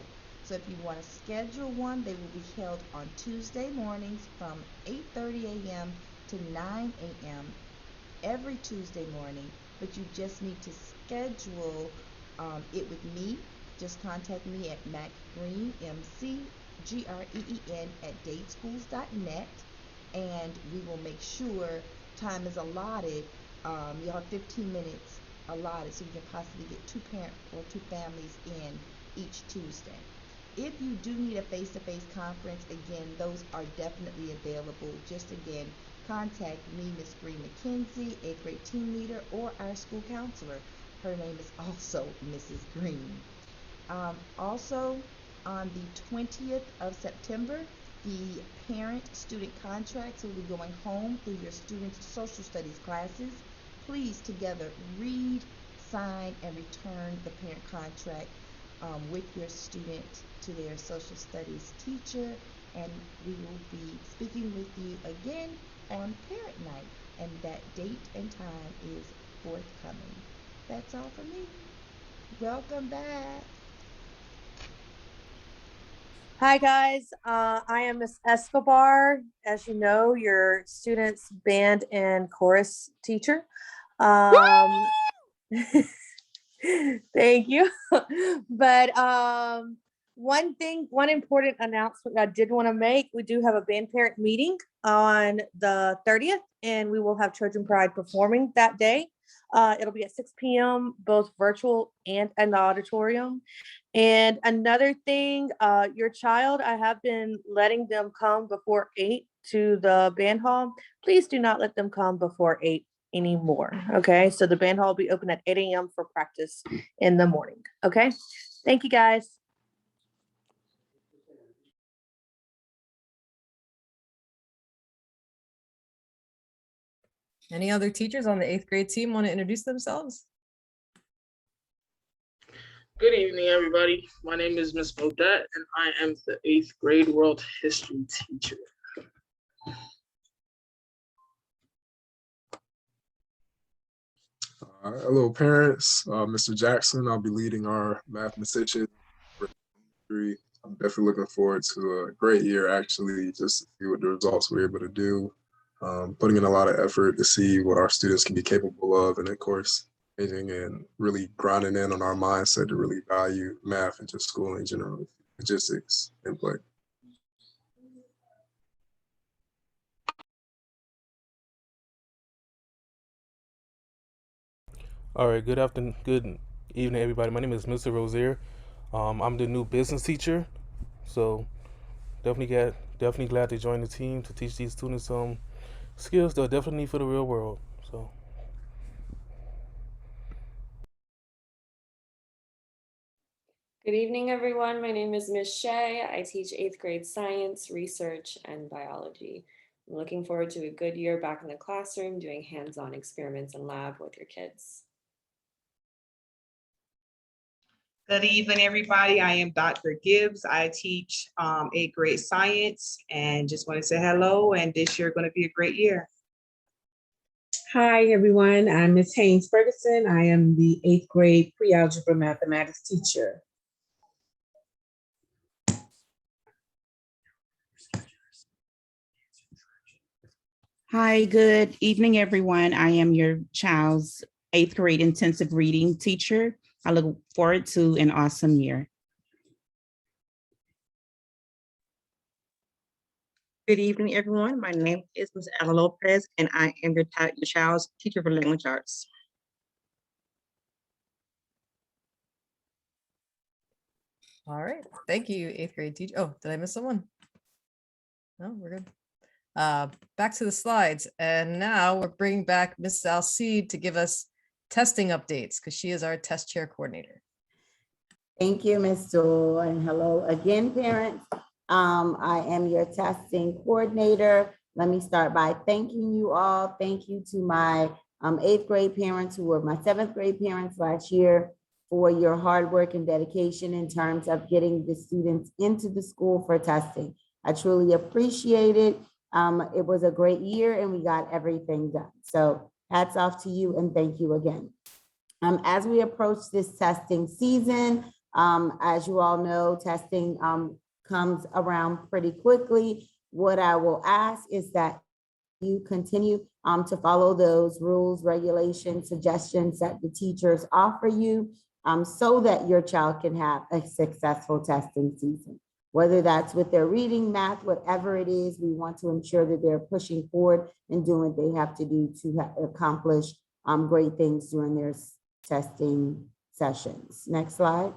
So if you want to schedule one, they will be held on Tuesday mornings from 8:30 a.m. to 9 a.m. every Tuesday morning, but you just need to schedule it with me, just contact me at macgreen, MCGREEN @dateschools.net, and we will make sure time is allotted. You'll have 15 minutes allotted so you can possibly get 2 parents or 2 families in each Tuesday. If you do need a face-to-face conference, again, those are definitely available. Just again, contact me, Ms. Green McKenzie, 8th grade team leader, or our school counselor. Her name is also Mrs. Green. Also, on the 20th of September, the parent-student contracts will be going home through your students' social studies classes. Please together read, sign, and return the parent contract with your student to their social studies teacher, and we will be speaking with you again on parent night, and that date and time is forthcoming. That's all for me. Welcome back. Hi guys, I am Miss Escobar, as you know, your students band and chorus teacher. Thank you. But one important announcement I did want to make, we do have a band parent meeting on the 30th, and we will have Trojan Pride performing that day. It'll be at 6 p.m., both virtual and in the auditorium. And another thing, your child, I have been letting them come before 8 to the band hall. Please do not let them come before 8 anymore. Okay, so the band hall will be open at 8 a.m. for practice in the morning. Okay, thank you guys. Any other teachers on the 8th grade team want to introduce themselves? Good evening, everybody. My name is Miss Bodette, and I am the 8th grade world history teacher. Hello, parents. Mr. Jackson, I'll be leading our mathematician. I'm definitely looking forward to a great year, actually, just to see what the results we're able to do. Putting in a lot of effort to see what our students can be capable of, and of course, and really grinding in on our mindset to really value math and just school in general, logistics, and play. All right, good evening, everybody. My name is Mr. Rozier. I'm the new business teacher, so definitely glad to join the team to teach these students some skills they'll definitely need for the real world. So. Good evening, everyone. My name is Ms. Shea. I teach 8th grade science, research, and biology. I'm looking forward to a good year back in the classroom doing hands-on experiments in lab with your kids. Good evening, everybody. I am Dr. Gibbs. I teach 8th grade science, and just want to say hello, and this year going to be a great year. Hi, everyone. I'm Ms. Haynes Ferguson. I am the 8th grade pre-algebra mathematics teacher. Hi, good evening, everyone. I am your child's 8th grade intensive reading teacher. I look forward to an awesome year. Good evening, everyone. My name is Ms. Ella Lopez, and I am your child's teacher for language arts. All right, thank you, 8th grade teacher. Oh, did I miss someone? No, we're good. Back to the slides, and now we're bringing back Ms. Salceed to give us testing updates because she is our test chair coordinator. Thank you, Ms. Dole, and hello again, parents. I am your testing coordinator. Let me start by thanking you all. Thank you to my 8th grade parents who were my 7th grade parents last year for your hard work and dedication in terms of getting the students into the school for testing. I truly appreciate it. It was a great year and we got everything done. So hats off to you and thank you again. As we approach this testing season, as you all know, testing comes around pretty quickly. What I will ask is that you continue to follow those rules, regulations, suggestions that the teachers offer you, so that your child can have a successful testing season. Whether that's with their reading, math, whatever it is, we want to ensure that they're pushing forward and doing what they have to do to accomplish great things during their testing sessions. Next slide.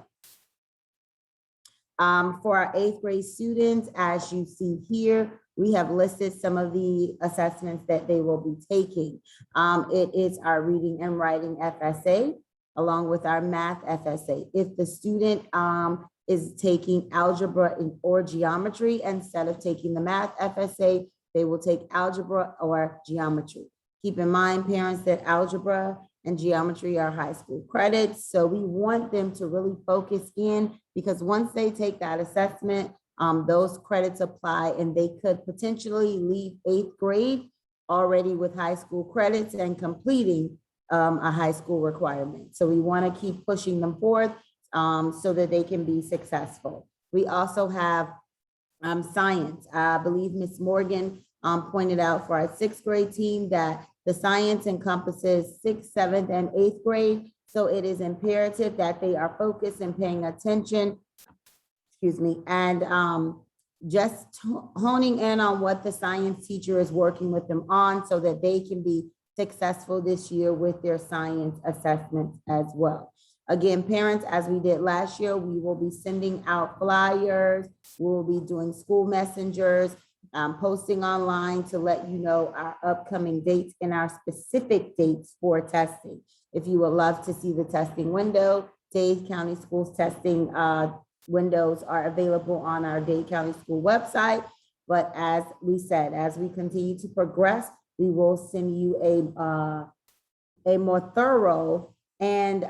For our 8th grade students, as you see here, we have listed some of the assessments that they will be taking. It is our reading and writing FSA, along with our math FSA. If the student is taking algebra or geometry, instead of taking the math FSA, they will take algebra or geometry. Keep in mind, parents, that algebra and geometry are high school credits. So we want them to really focus in, because once they take that assessment, those credits apply, and they could potentially leave 8th grade already with high school credits and completing a high school requirement. So we want to keep pushing them forward so that they can be successful. We also have science. I believe Ms. Morgan pointed out for our 6th grade team that the science encompasses 6th, 7th, and 8th grade. So it is imperative that they are focused and paying attention, and just honing in on what the science teacher is working with them on, so that they can be successful this year with their science assessments as well. Again, parents, as we did last year, we will be sending out flyers. We'll be doing school messengers, posting online to let you know our upcoming dates and our specific dates for testing. If you would love to see the testing window, Dade County Schools testing windows are available on our Dade County School website. But as we said, as we continue to progress, we will send you a more thorough and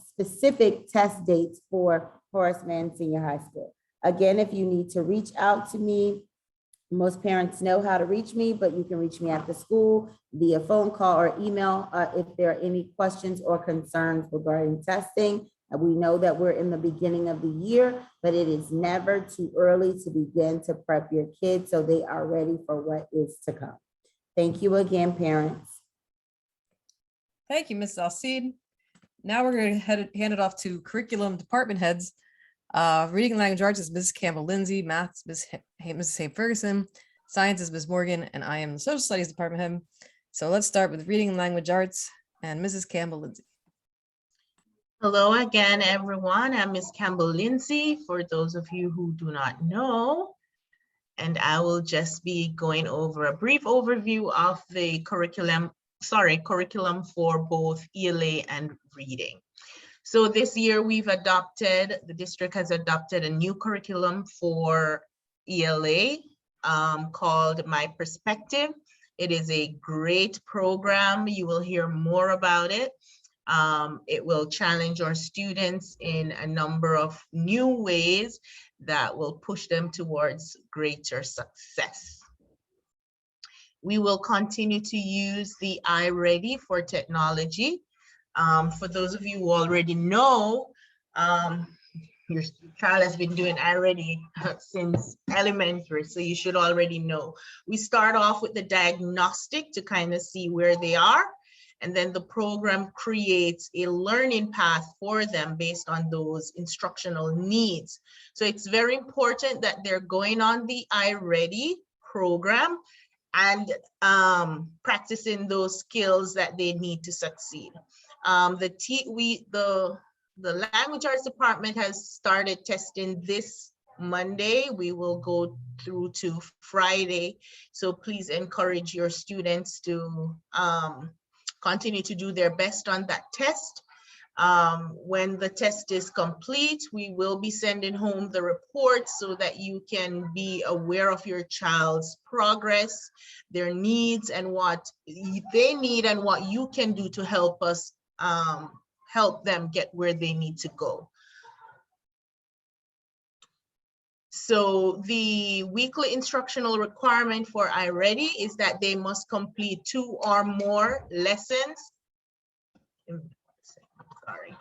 specific test dates for Horace Mann Senior High School. Again, if you need to reach out to me, most parents know how to reach me, but you can reach me at the school via phone call or email if there are any questions or concerns regarding testing. We know that we're in the beginning of the year, but it is never too early to begin to prep your kids so they are ready for what is to come. Thank you again, parents. Thank you, Ms. Alcide. Now we're going to hand it off to curriculum department heads. Reading and language arts is Mrs. Campbell-Lindsay, math is Mrs. St. Ferguson, science is Ms. Morgan, and I am the social studies department head. So let's start with reading and language arts and Mrs. Campbell-Lindsay. Hello again, everyone. I'm Ms. Campbell-Lindsay, for those of you who do not know. And I will just be going over a brief overview of the curriculum for both ELA and reading. So this year the district has adopted a new curriculum for ELA called My Perspective. It is a great program. You will hear more about it. It will challenge our students in a number of new ways that will push them towards greater success. We will continue to use the iReady for technology. For those of you who already know, your child has been doing iReady since elementary, so you should already know. We start off with the diagnostic to kind of see where they are, and then the program creates a learning path for them based on those instructional needs. So it's very important that they're going on the iReady program and practicing those skills that they need to succeed. The language arts department has started testing this Monday. We will go through to Friday. So please encourage your students to continue to do their best on that test. When the test is complete, we will be sending home the report so that you can be aware of your child's progress, their needs, and what they need and what you can do to help us help them get where they need to go. So the weekly instructional requirement for iReady is that they must complete 2 or more lessons. Sorry.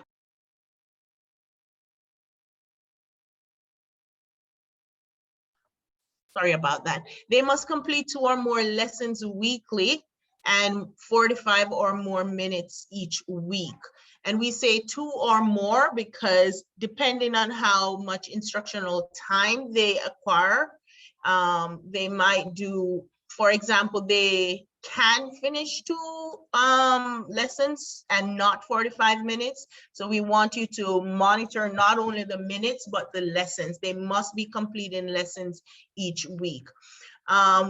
Sorry about that. They must complete 2 or more lessons weekly and 45 or more minutes each week. And we say 2 or more because depending on how much instructional time they acquire, they might do, for example, they can finish 2 lessons and not 45 minutes. So we want you to monitor not only the minutes, but the lessons. They must be completing lessons each week.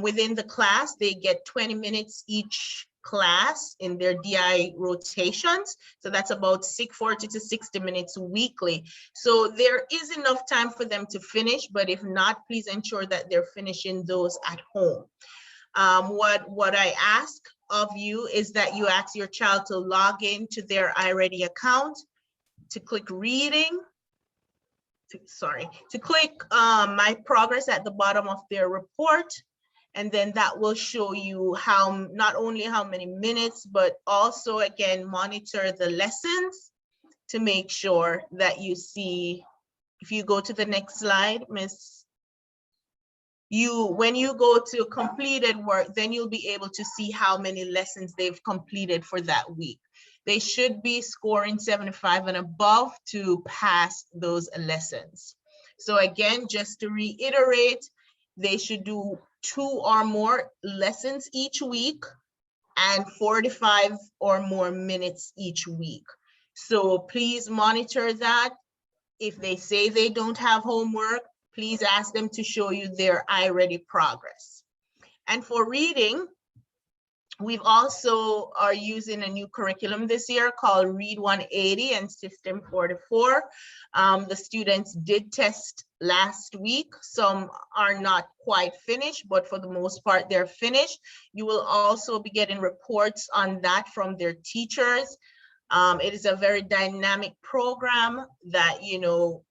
Within the class, they get 20 minutes each class in their DI rotations. So that's about 40 to 60 minutes weekly. So there is enough time for them to finish, but if not, please ensure that they're finishing those at home. What I ask of you is that you ask your child to log in to their iReady account, to click reading, to click my progress at the bottom of their report. And then that will show you how, not only how many minutes, but also again, monitor the lessons to make sure that you see, if you go to the next slide, Miss, when you go to completed work, then you'll be able to see how many lessons they've completed for that week. They should be scoring 75 and above to pass those lessons. So again, just to reiterate, they should do 2 or more lessons each week and 45 or more minutes each week. So please monitor that. If they say they don't have homework, please ask them to show you their iReady progress. And for reading, we've also are using a new curriculum this year called Read 180 and System 44. The students did test last week. Some are not quite finished, but for the most part, they're finished. You will also be getting reports on that from their teachers. It is a very dynamic program that, you know,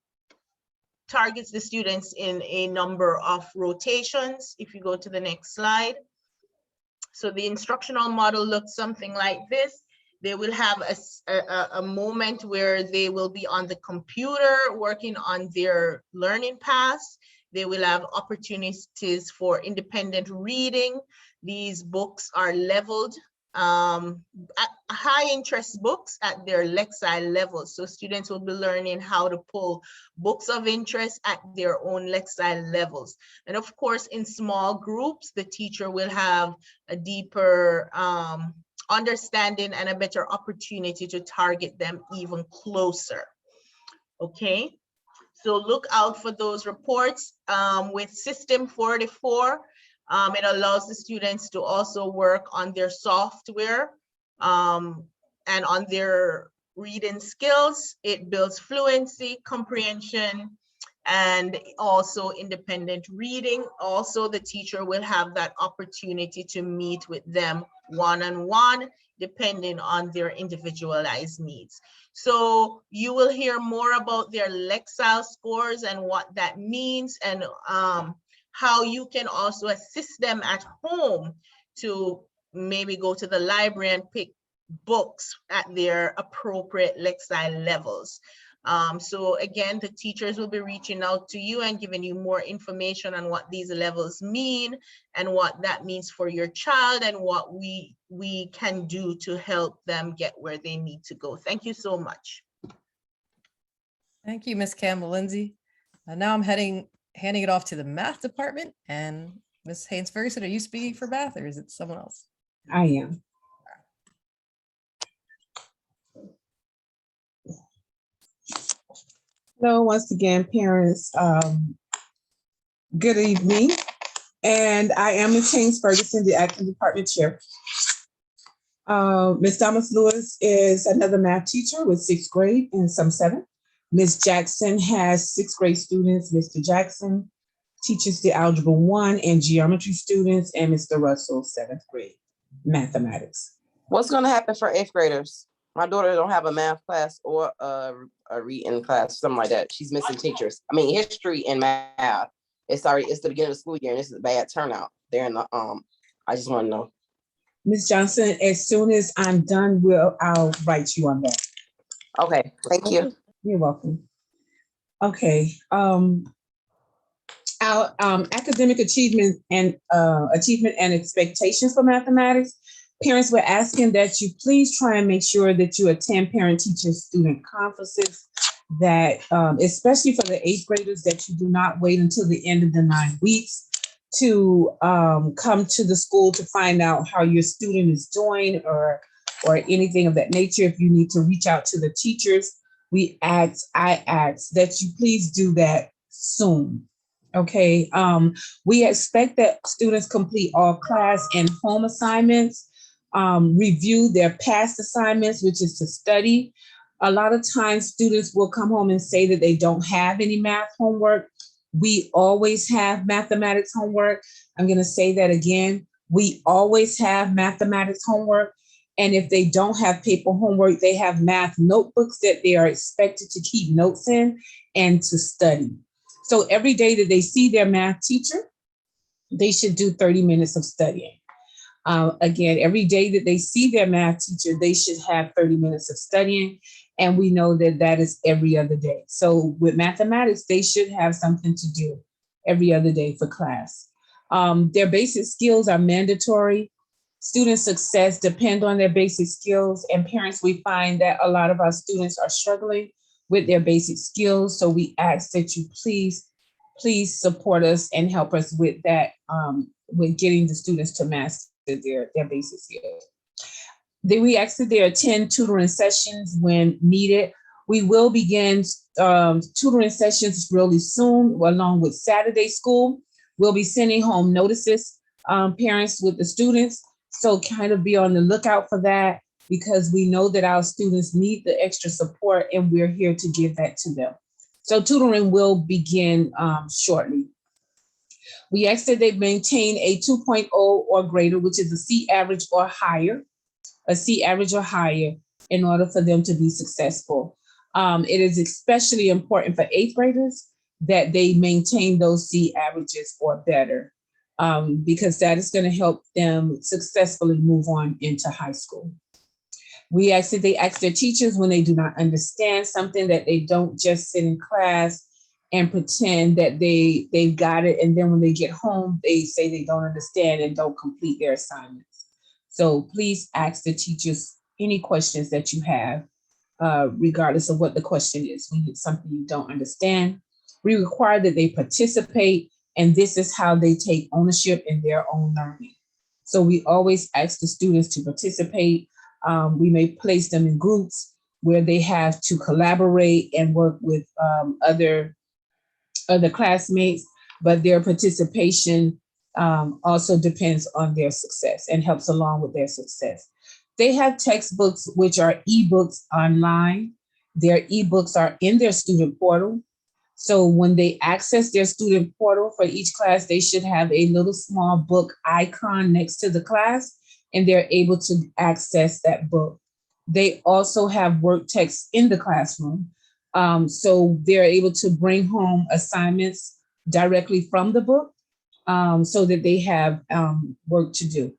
targets the students in a number of rotations. If you go to the next slide. So the instructional model looks something like this. They will have a moment where they will be on the computer working on their learning paths. They will have opportunities for independent reading. These books are leveled, high interest books at their Lexile level. So students will be learning how to pull books of interest at their own Lexile levels. And of course, in small groups, the teacher will have a deeper understanding and a better opportunity to target them even closer. Okay, so look out for those reports. With System 44, it allows the students to also work on their software and on their reading skills. It builds fluency, comprehension, and also independent reading. Also, the teacher will have that opportunity to meet with them one-on-one, depending on their individualized needs. So you will hear more about their Lexile scores and what that means, and how you can also assist them at home to maybe go to the library and pick books at their appropriate Lexile levels. So again, the teachers will be reaching out to you and giving you more information on what these levels mean and what that means for your child and what we can do to help them get where they need to go. Thank you so much. Thank you, Ms. Campbell-Lindsay. Now I'm handing it off to the math department, and Ms. Haynes-Ferguson, are you speaking for math or is it someone else? I am. Hello, once again, parents, good evening. And I am Ms. Haynes-Ferguson, the acting department chair. Ms. Thomas Lewis is another math teacher with 6th grade and some 7th. Ms. Jackson has 6th grade students. Mr. Jackson teaches the Algebra 1 and Geometry students, and Mr. Russell, 7th grade mathematics. What's going to happen for 8th graders? My daughter don't have a math class or a reading class, something like that. She's missing teachers. I mean, history and math. It's the beginning of the school year, and this is a bad turnout. They're in the I just want to know. Ms. Johnson, as soon as I'm done, I'll write you on that. Okay, thank you. You're welcome. Okay. Our academic achievement and expectations for mathematics. Parents, we're asking that you please try and make sure that you attend parent-teacher-student conferences, that especially for the 8th graders, that you do not wait until the end of the 9 weeks to come to the school to find out how your student is doing or anything of that nature. If you need to reach out to the teachers, I ask that you please do that soon. Okay, we expect that students complete all class and home assignments, review their past assignments, which is to study. A lot of times students will come home and say that they don't have any math homework. We always have mathematics homework. I'm going to say that again. We always have mathematics homework. And if they don't have paper homework, they have math notebooks that they are expected to keep notes in and to study. So every day that they see their math teacher, they should do 30 minutes of studying. Again, every day that they see their math teacher, they should have 30 minutes of studying. And we know that that is every other day. So with mathematics, they should have something to do every other day for class. Their basic skills are mandatory. Student success depend on their basic skills, and parents, we find that a lot of our students are struggling with their basic skills. So we ask that you please support us and help us with that, with getting the students to master their basic skills. Then we ask that they attend tutoring sessions when needed. We will begin tutoring sessions really soon, along with Saturday school. We'll be sending home notices, parents with the students. So kind of be on the lookout for that, because we know that our students need the extra support and we're here to give that to them. So tutoring will begin shortly. We ask that they maintain a 2.0 or greater, which is a C average or higher, in order for them to be successful. It is especially important for 8th graders that they maintain those C averages or better, because that is going to help them successfully move on into high school. We ask that they ask their teachers when they do not understand something, that they don't just sit in class and pretend that they've got it, and then when they get home, they say they don't understand and don't complete their assignments. So please ask the teachers any questions that you have, regardless of what the question is. When it's something you don't understand, we require that they participate, and this is how they take ownership in their own learning. So we always ask the students to participate. We may place them in groups where they have to collaborate and work with other classmates, but their participation also depends on their success and helps along with their success. They have textbooks, which are ebooks online. Their ebooks are in their student portal. So when they access their student portal for each class, they should have a little small book icon next to the class, and they're able to access that book. They also have work text in the classroom. So they're able to bring home assignments directly from the book, so that they have work to do.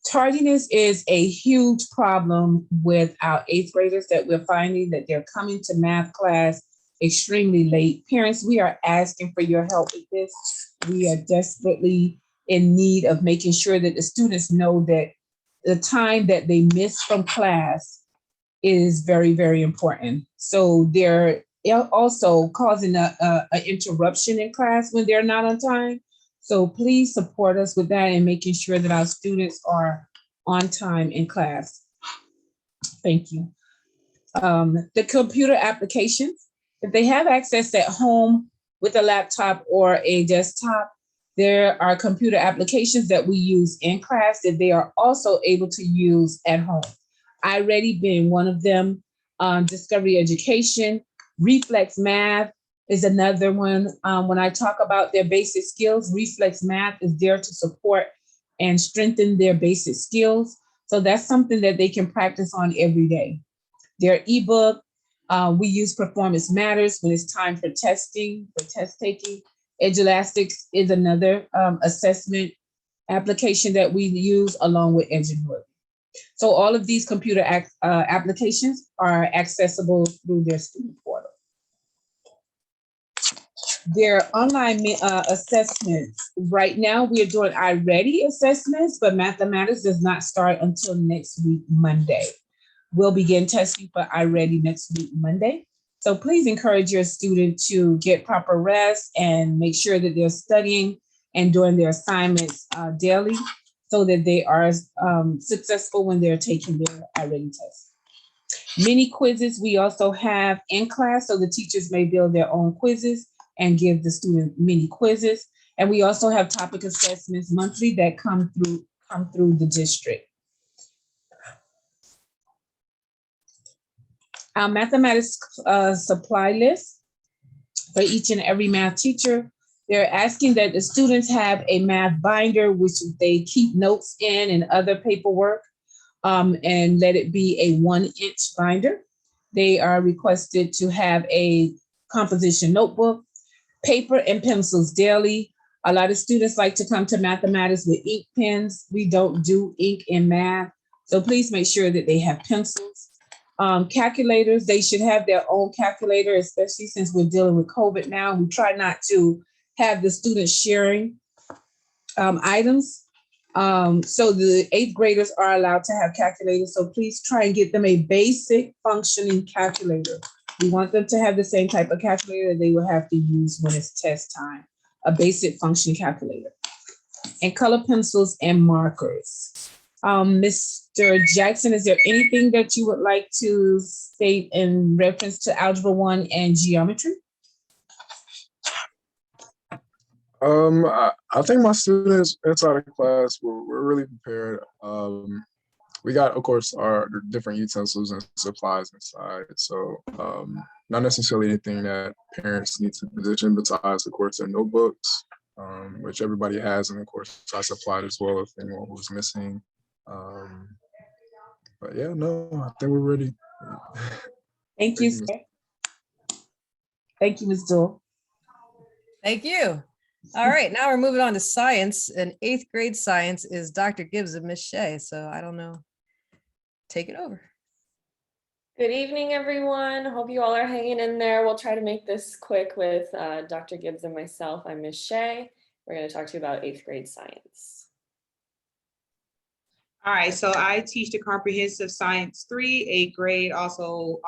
Tardiness is a huge problem with our 8th graders, that we're finding that they're coming to math class extremely late. Parents, we are asking for your help with this. We are desperately in need of making sure that the students know that the time that they miss from class is very, very important. So they're also causing an interruption in class when they're not on time. So please support us with that and making sure that our students are on time in class. Thank you. The computer applications, if they have access at home with a laptop or a desktop, there are computer applications that we use in class that they are also able to use at home. iReady being one of them, Discovery Education, Reflex Math is another one. When I talk about their basic skills, Reflex Math is there to support and strengthen their basic skills. So that's something that they can practice on every day. Their ebook, we use Performance Matters when it's time for testing, for test taking. Edulastics is another assessment application that we use along with Edgewood. So all of these computer applications are accessible through their student portal. their online assessments. Right now, we are doing iReady assessments, but mathematics does not start until next week, Monday. We'll begin testing for iReady next week, Monday. So please encourage your student to get proper rest and make sure that they're studying and doing their assignments daily so that they are successful when they're taking their iReady test. Mini quizzes we also have in class, so the teachers may build their own quizzes and give the student mini quizzes. And we also have topic assessments monthly that come through the district. Our mathematics supply list for each and every math teacher. They're asking that the students have a math binder, which they keep notes in and other paperwork, and let it be a 1-inch binder. They are requested to have a composition notebook, paper and pencils daily. A lot of students like to come to mathematics with ink pens. We don't do ink in math. So please make sure that they have pencils. Calculators, they should have their own calculator, especially since we're dealing with COVID now. We try not to have the students sharing items. So the 8th graders are allowed to have calculators. So please try and get them a basic functioning calculator. We want them to have the same type of calculator that they will have to use when it's test time, a basic functioning calculator. And color pencils and markers. Mr. Jackson, is there anything that you would like to state in reference to Algebra 1 and geometry? I think my students inside of class were really prepared. We got, of course, our different utensils and supplies inside. So not necessarily anything that parents need to position besides, of course, their notebooks, which everybody has. And of course, I supplied as well if anyone was missing. But yeah, no, I think we're ready. Thank you, sir. Thank you, Ms. Dole. Thank you. All right, now we're moving on to science, and 8th grade science is Dr. Gibbs and Miss Shea. So I don't know, take it over. Good evening, everyone. Hope you all are hanging in there. We'll try to make this quick with Dr. Gibbs and myself. I'm Miss Shea. We're going to talk to you about 8th grade science. All right, so I teach the comprehensive science 3, 8th grade, also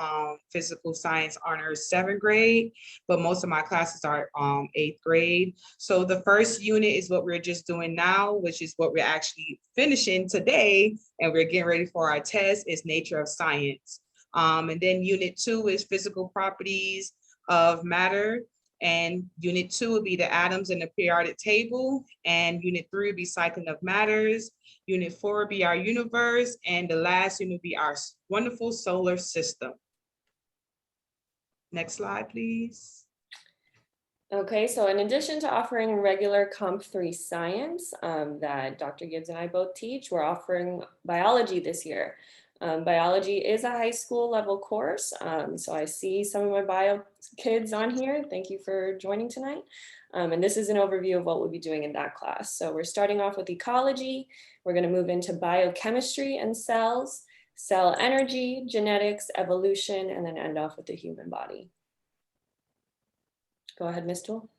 physical science honors 7th grade, but most of my classes are 8th grade. So the first unit is what we're just doing now, which is what we're actually finishing today, and we're getting ready for our test, is nature of science. And then unit 2 is physical properties of matter. And unit 2 would be the atoms in the periodic table. And unit 3 would be cycling of matters. Unit 4 would be our universe. And the last unit would be our wonderful solar system. Next slide, please. Okay, so in addition to offering regular Comp 3 science that Dr. Gibbs and I both teach, we're offering biology this year. Biology is a high school level course. So I see some of my bio kids on here. Thank you for joining tonight. And this is an overview of what we'll be doing in that class. So we're starting off with ecology. We're going to move into biochemistry and cells, cell energy, genetics, evolution, and then end off with the human body. Go ahead, Ms. Toole.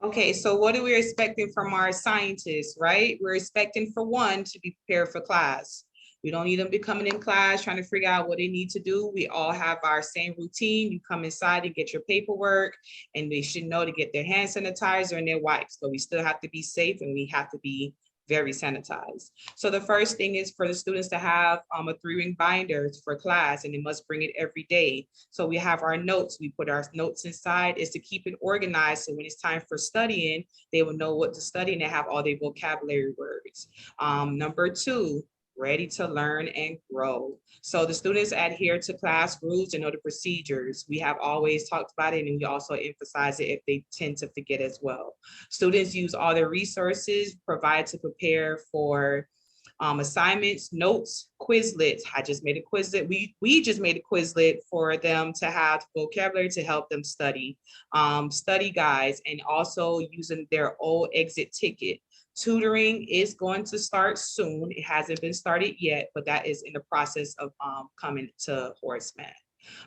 Okay, so what are we expecting from our scientists, right? We're expecting, for one, to be prepared for class. We don't need them to come in class trying to figure out what they need to do. We all have our same routine. You come inside and get your paperwork, and they should know to get their hand sanitizer and their wipes, but we still have to be safe and we have to be very sanitized. So the first thing is for the students to have a 3-ring binder for class, and they must bring it every day. So we have our notes. We put our notes inside is to keep it organized. So when it's time for studying, they will know what to study and they have all their vocabulary words. Number 2, ready to learn and grow. So the students adhere to class rules and know the procedures. We have always talked about it, and we also emphasize it if they tend to forget as well. Students use all their resources provided to prepare for assignments, notes, Quizlets. I just made a Quizlet. We just made a Quizlet for them to have vocabulary to help them study, study guides, and also using their old exit ticket. Tutoring is going to start soon. It hasn't been started yet, but that is in the process of coming to Horace Mann.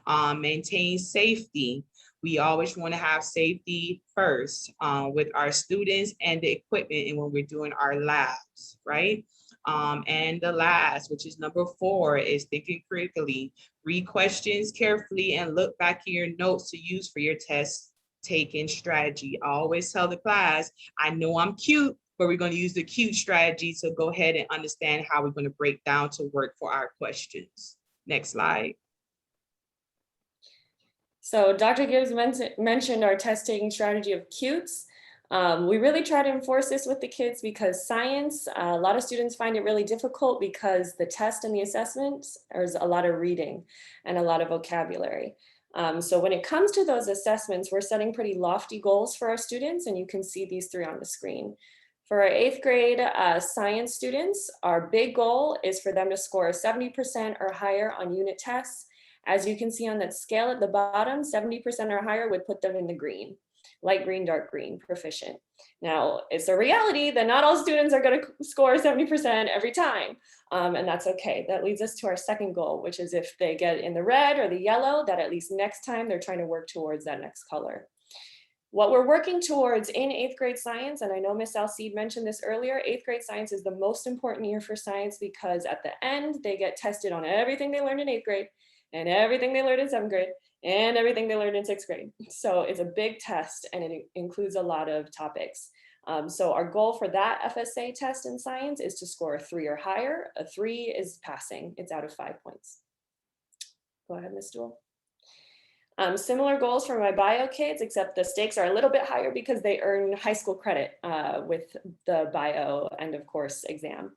Maintain safety. We always want to have safety first with our students and the equipment and when we're doing our labs, right? And the last, which is number 4, is thinking critically. Read questions carefully and look back in your notes to use for your test taking strategy. I always tell the class, I know I'm cute, but we're going to use the cute strategy to go ahead and understand how we're going to break down to work for our questions. Next slide. So Dr. Gibbs mentioned our test taking strategy of cutes. We really try to enforce this with the kids because science, a lot of students find it really difficult because the test and the assessments, there's a lot of reading and a lot of vocabulary. So when it comes to those assessments, we're setting pretty lofty goals for our students, and you can see these 3 on the screen. For our 8th grade science students, our big goal is for them to score 70% or higher on unit tests. As you can see on that scale at the bottom, 70% or higher would put them in the green, light green, dark green, proficient. Now, it's a reality that not all students are going to score 70% every time, and that's okay. That leads us to our 2nd goal, which is if they get in the red or the yellow, that at least next time they're trying to work towards that next color. What we're working towards in 8th grade science, and I know Miss Alcide mentioned this earlier, 8th grade science is the most important year for science because at the end, they get tested on everything they learned in 8th grade and everything they learned in 7th grade and everything they learned in 6th grade. So it's a big test and it includes a lot of topics. So our goal for that FSA test in science is to score a 3 or higher. A 3 is passing, it's out of 5 points. Go ahead, Ms. Duell. Similar goals for my bio kids, except the stakes are a little bit higher because they earn high school credit with the bio end of course exam.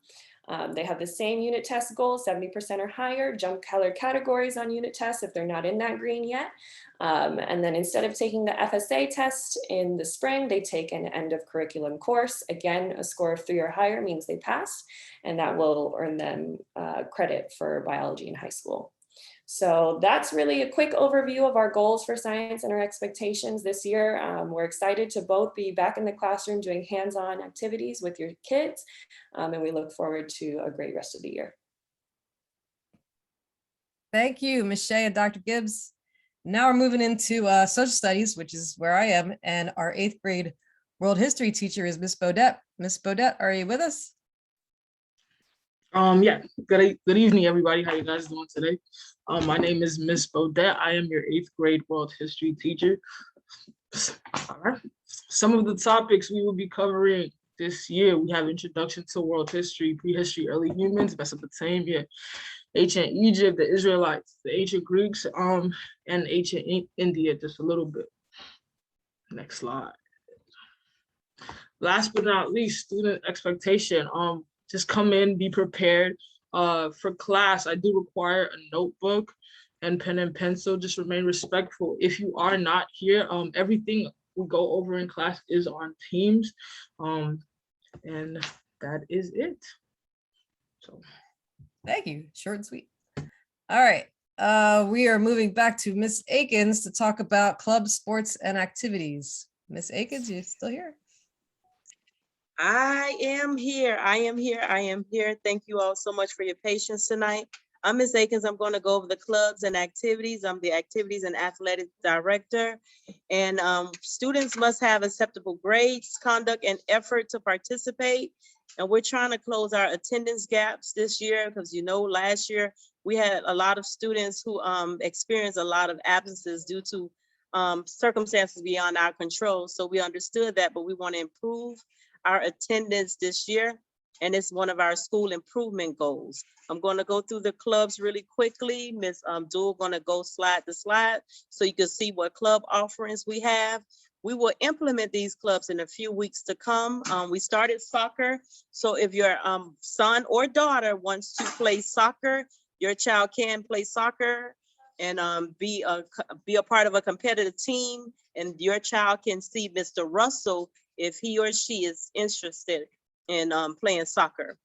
They have the same unit test goal, 70% or higher, jump color categories on unit tests if they're not in that green yet. And then instead of taking the FSA test in the spring, they take an end of curriculum course. Again, a score of 3 or higher means they passed, and that will earn them credit for biology in high school. So that's really a quick overview of our goals for science and our expectations this year. We're excited to both be back in the classroom doing hands-on activities with your kids, and we look forward to a great rest of the year. Thank you, Ms. Shea and Dr. Gibbs. Now we're moving into social studies, which is where I am, and our 8th grade world history teacher is Miss Bodette. Miss Bodette, are you with us? Yeah, good evening, everybody. How you guys doing today? My name is Miss Bodette. I am your 8th grade world history teacher. All right. Some of the topics we will be covering this year, we have introduction to world history, prehistory, early humans, Mesopotamia, ancient Egypt, the Israelites, the ancient Greeks, and ancient India, just a little bit. Next slide. Last but not least, student expectation. Just come in, be prepared. For class, I do require a notebook and pen and pencil. Just remain respectful. If you are not here, everything we go over in class is on Teams. And that is it. So thank you. Short and sweet. All right. We are moving back to Miss Akins to talk about club sports and activities. Miss Akins, you still here? I am here. I am here. Thank you all so much for your patience tonight. I'm Ms. Akins. I'm going to go over the clubs and activities. I'm the activities and athletics director. And students must have acceptable grades, conduct, and effort to participate. And we're trying to close our attendance gaps this year because, you know, last year we had a lot of students who experienced a lot of absences due to circumstances beyond our control. So we understood that, but we want to improve our attendance this year, and it's one of our school improvement goals. I'm going to go through the clubs really quickly. Ms. Duell going to go slide to slide so you can see what club offerings we have. We will implement these clubs in a few weeks to come. We started soccer, so if your son or daughter wants to play soccer, your child can play soccer and be a part of a competitive team, and your child can see Mr. Russell if he or she is interested in playing soccer.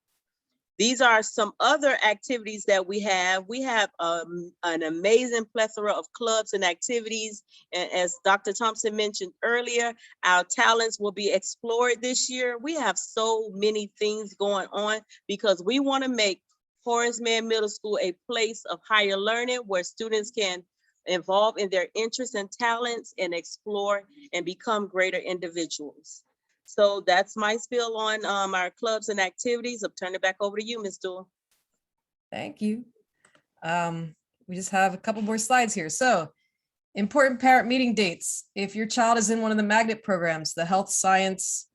These are some other activities that we have. We have an amazing plethora of clubs and activities. And as Dr. Thompson mentioned earlier, our talents will be explored this year. We have so many things going on because we want to make Horace Mann Middle School a place of higher learning where students can involved in their interests and talents, and explore and become greater individuals. So that's my spiel on our clubs and activities. I'll turn it back over to you, Ms. Dewar. Thank you. We just have a couple more slides here. So important parent meeting dates. If your child is in one of the magnet programs, the health science,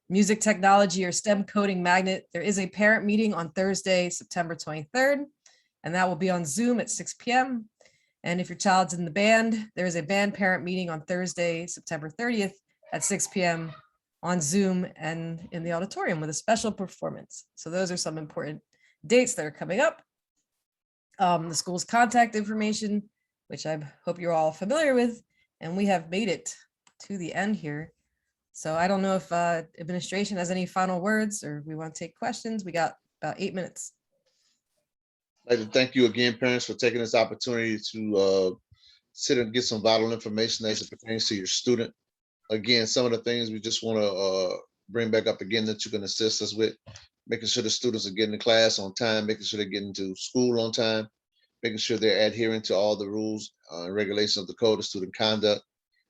music technology, or STEM coding magnet, there is a parent meeting on Thursday, September 23rd, and that will be on Zoom at 6 p.m. And if your child's in the band, there is a band parent meeting on Thursday, September 30th at 6 p.m. on Zoom and in the auditorium with a special performance. So those are some important dates that are coming up. The school's contact information, which I hope you're all familiar with, and we have made it to the end here. So I don't know if administration has any final words or we want to take questions. We got about 8 minutes. I'd like to thank you again, parents, for taking this opportunity to sit and get some vital information as it pertains to your student. Again, some of the things we just want to bring back up again that you can assist us with, making sure the students are getting to class on time, making sure they're getting to school on time, making sure they're adhering to all the rules and regulations of the Code of Student Conduct,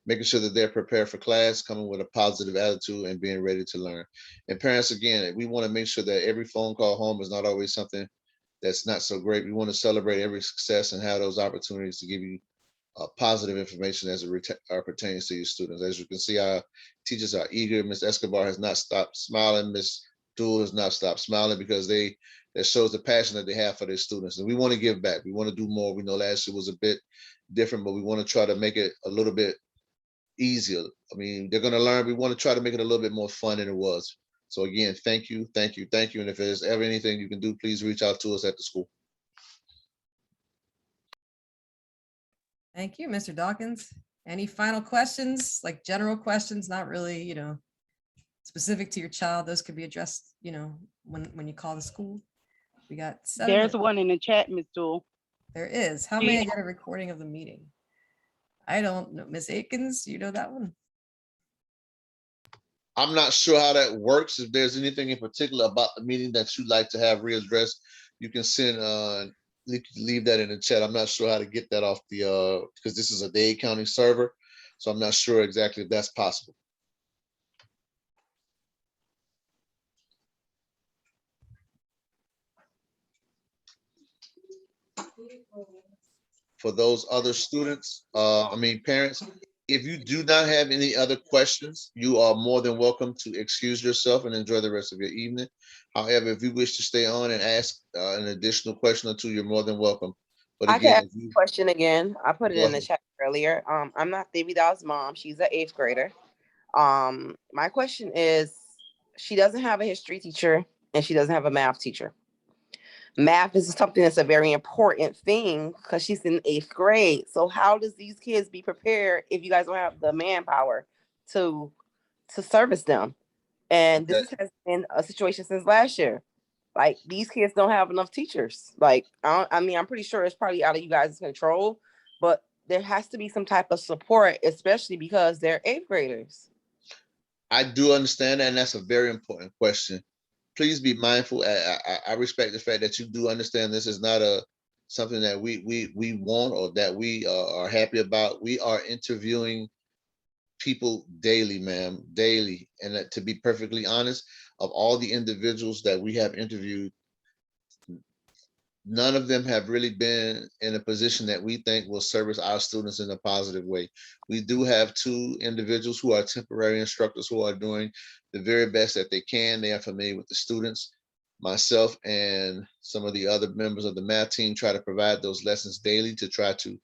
making sure that they're prepared for class, coming with a positive attitude and being ready to learn. And parents, again, we want to make sure that every phone call home is not always something that's not so great. We want to celebrate every success and have those opportunities to give you positive information as it pertains to your students. As you can see, our teachers are eager. Ms. Escobar has not stopped smiling. Ms. Dual has not stopped smiling because that shows the passion that they have for their students. And we want to give back. We want to do more. We know last year was a bit different, but we want to try to make it a little bit easier. I mean, they're going to learn. We want to try to make it a little bit more fun than it was. So again, thank you, thank you, thank you. And if there's ever anything you can do, please reach out to us at the school. Thank you, Mr. Dawkins. Any final questions, like general questions, not really, specific to your child? Those could be addressed, when you call the school. We got 7 There's minutes. one in the chat, Ms. Dewar. There is. How may I get a recording of the meeting? I don't know. Ms. Aikens, you know that one? I'm not sure how that works. If there's anything in particular about the meeting that you'd like to have readdressed, you can leave that in the chat. I'm not sure how to get that off the because this is a Dade County server, so I'm not sure exactly if that's possible. For those other students, parents, if you do not have any other questions, you are more than welcome to excuse yourself and enjoy the rest of your evening. However, if you wish to stay on and ask an additional question or two, you're more than welcome. But I again, can ask a question again. I put it in the chat earlier. I'm not David's mom. She's an 8th grader. My question is, she doesn't have a history teacher and she doesn't have a math teacher. Math is something that's a very important thing because she's in 8th grade. So how does these kids be prepared if you guys don't have the manpower to service them? And this has been a situation since last year. Like, these kids don't have enough teachers. Like, I'm pretty sure it's probably out of you guys' control, but there has to be some type of support, especially because they're 8th graders. I do understand that, and that's a very important question. Please be mindful. I respect the fact that you do understand this is not something that we want or that we are happy about. We are interviewing people daily, ma'am, daily. And to be perfectly honest, of all the individuals that we have interviewed, none of them have really been in a position that we think will service our students in a positive way. We do have 2 individuals who are temporary instructors who are doing the very best that they can. They are familiar with the students. Myself and some of the other members of the math team try to provide those lessons daily to try to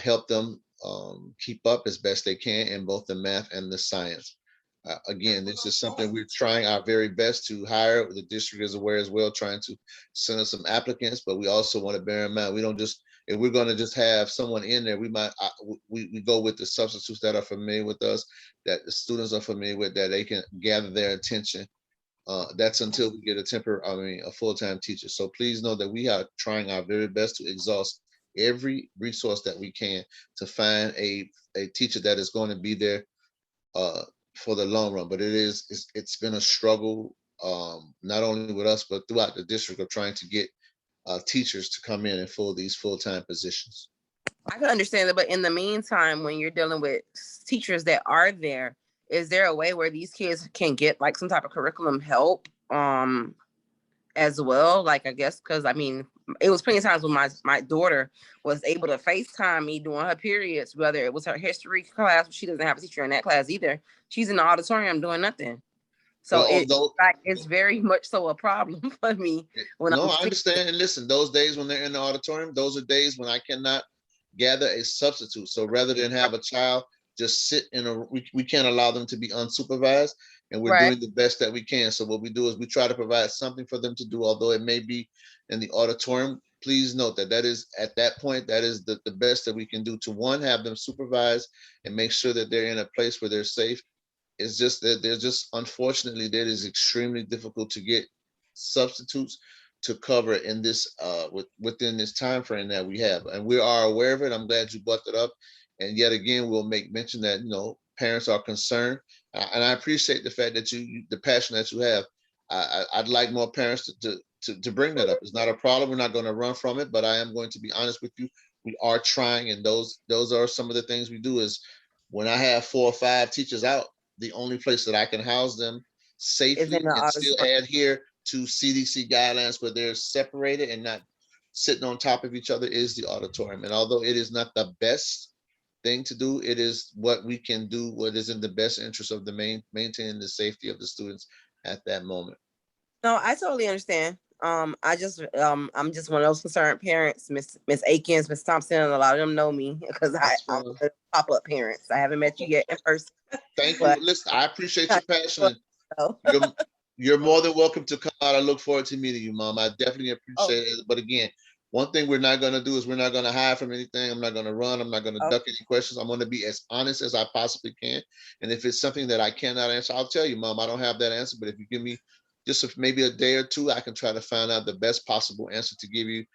help them keep up as best they can in both the math and the science. Again, this is something we're trying our very best to hire. The district is aware as well, trying to send us some applicants, but we also want to bear in mind, we don't just, if we're going to just have someone in there, we might, we go with the substitutes that are familiar with us, that the students are familiar with, that they can gather their attention. That's until we get a full-time teacher. So please know that we are trying our very best to exhaust every resource that we can to find a teacher that is going to be there for the long run. But it's been a struggle, not only with us, but throughout the district of trying to get teachers to come in and fill these full-time positions. I can understand that, but in the meantime, when you're dealing with teachers that are there, is there a way where these kids can get like some type of curriculum help as well? Like, I guess, because I mean, it was plenty of times when my daughter was able to FaceTime me during her periods, whether it was her history class, she doesn't have a teacher in that class either. She's in the auditorium doing nothing. So it's very much so a problem for me when No, I'm I understand. And listen, those days when they're in the auditorium, those are days when I cannot gather a substitute. So rather than have a child just sit in we can't allow them to be unsupervised, and we're doing the best that we can. So what we do is we try to provide something for them to do, although it may be in the auditorium. Please note that that is at that point, that is the best that we can do to one, have them supervised and make sure that they're in a place where they're safe. It's just that there's just, unfortunately, that is extremely difficult to get substitutes to cover in this within this time frame that we have, and we are aware of it. I'm glad you brought it up, and yet again, we'll make mention that parents are concerned, and I appreciate the fact that the passion that you have. I'd like more parents to bring that up. It's not a problem. We're not going to run from it, but I am going to be honest with you. We are trying, and those are some of the things we do. Is when I have 4 or 5 teachers out, the only place that I can house them safely and still adhere to CDC guidelines where they're separated and not sitting on top of each other is the auditorium. And although it is not the best thing to do, it is what we can do, what is in the best interest of the maintaining the safety of the students at that moment. No, I totally understand. I'm just one of those concerned parents, Miss Akins, Miss Thompson, and a lot of them know me because I'm a pop-up parents. I haven't met you yet in person. Thank you. Listen, I appreciate your passion. You're more than welcome to come out. I look forward to meeting you, Mom. I definitely appreciate it. But again, one thing we're not going to do is we're not going to hide from anything. I'm not going to run. I'm not going to duck any questions. I'm going to be as honest as I possibly can. And if it's something that I cannot answer, I'll tell you, Mom, I don't have that answer. But if you give me just maybe a day or two, I can try to find out the best possible answer to give you.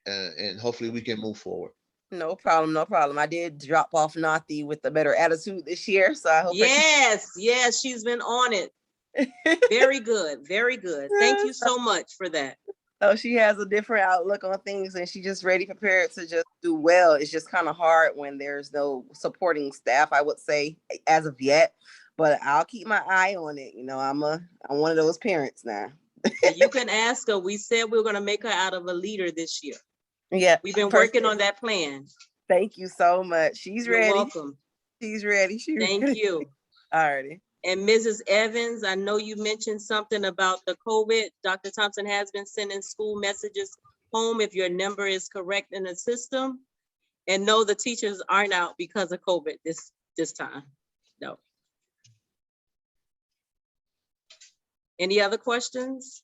And hopefully we can move forward. No problem, no problem. I did drop off Nathi with a better attitude this year, so I hope. Yes, she's been on it. Very good, very good. Thank you so much for that. So she has a different outlook on things, and she's just ready, prepared to just do well. It's just kind of hard when there's no supporting staff, I would say, as of yet. But I'll keep my eye on it. I'm one of those parents now. You can ask her. We said we were going to make her out of a leader this year. Yeah, we've been working on that plan. Thank you so much. She's ready. You're welcome. She's ready. Thank you. All righty. And Mrs. Evans, I know you mentioned something about the COVID. Dr. Thompson has been sending school messages home if your number is correct in the system. And no, the teachers aren't out because of COVID this time. No. Any other questions?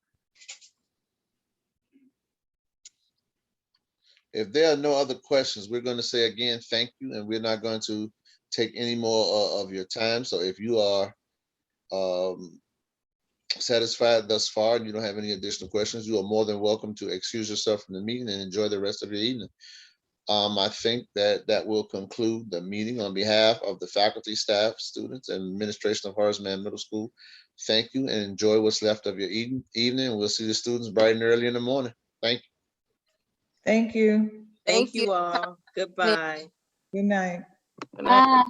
If there are no other questions, we're going to say again, thank you. And we're not going to take any more of your time. So if you are satisfied thus far and you don't have any additional questions, you are more than welcome to excuse yourself from the meeting and enjoy the rest of your evening. I think that will conclude the meeting on behalf of the faculty, staff, students, and administration of Horace Mann Middle School. Thank you and enjoy what's left of your evening. We'll see the students bright and early in the morning. Thank you. Thank you. Thank you all. Goodbye. Good night. Good night.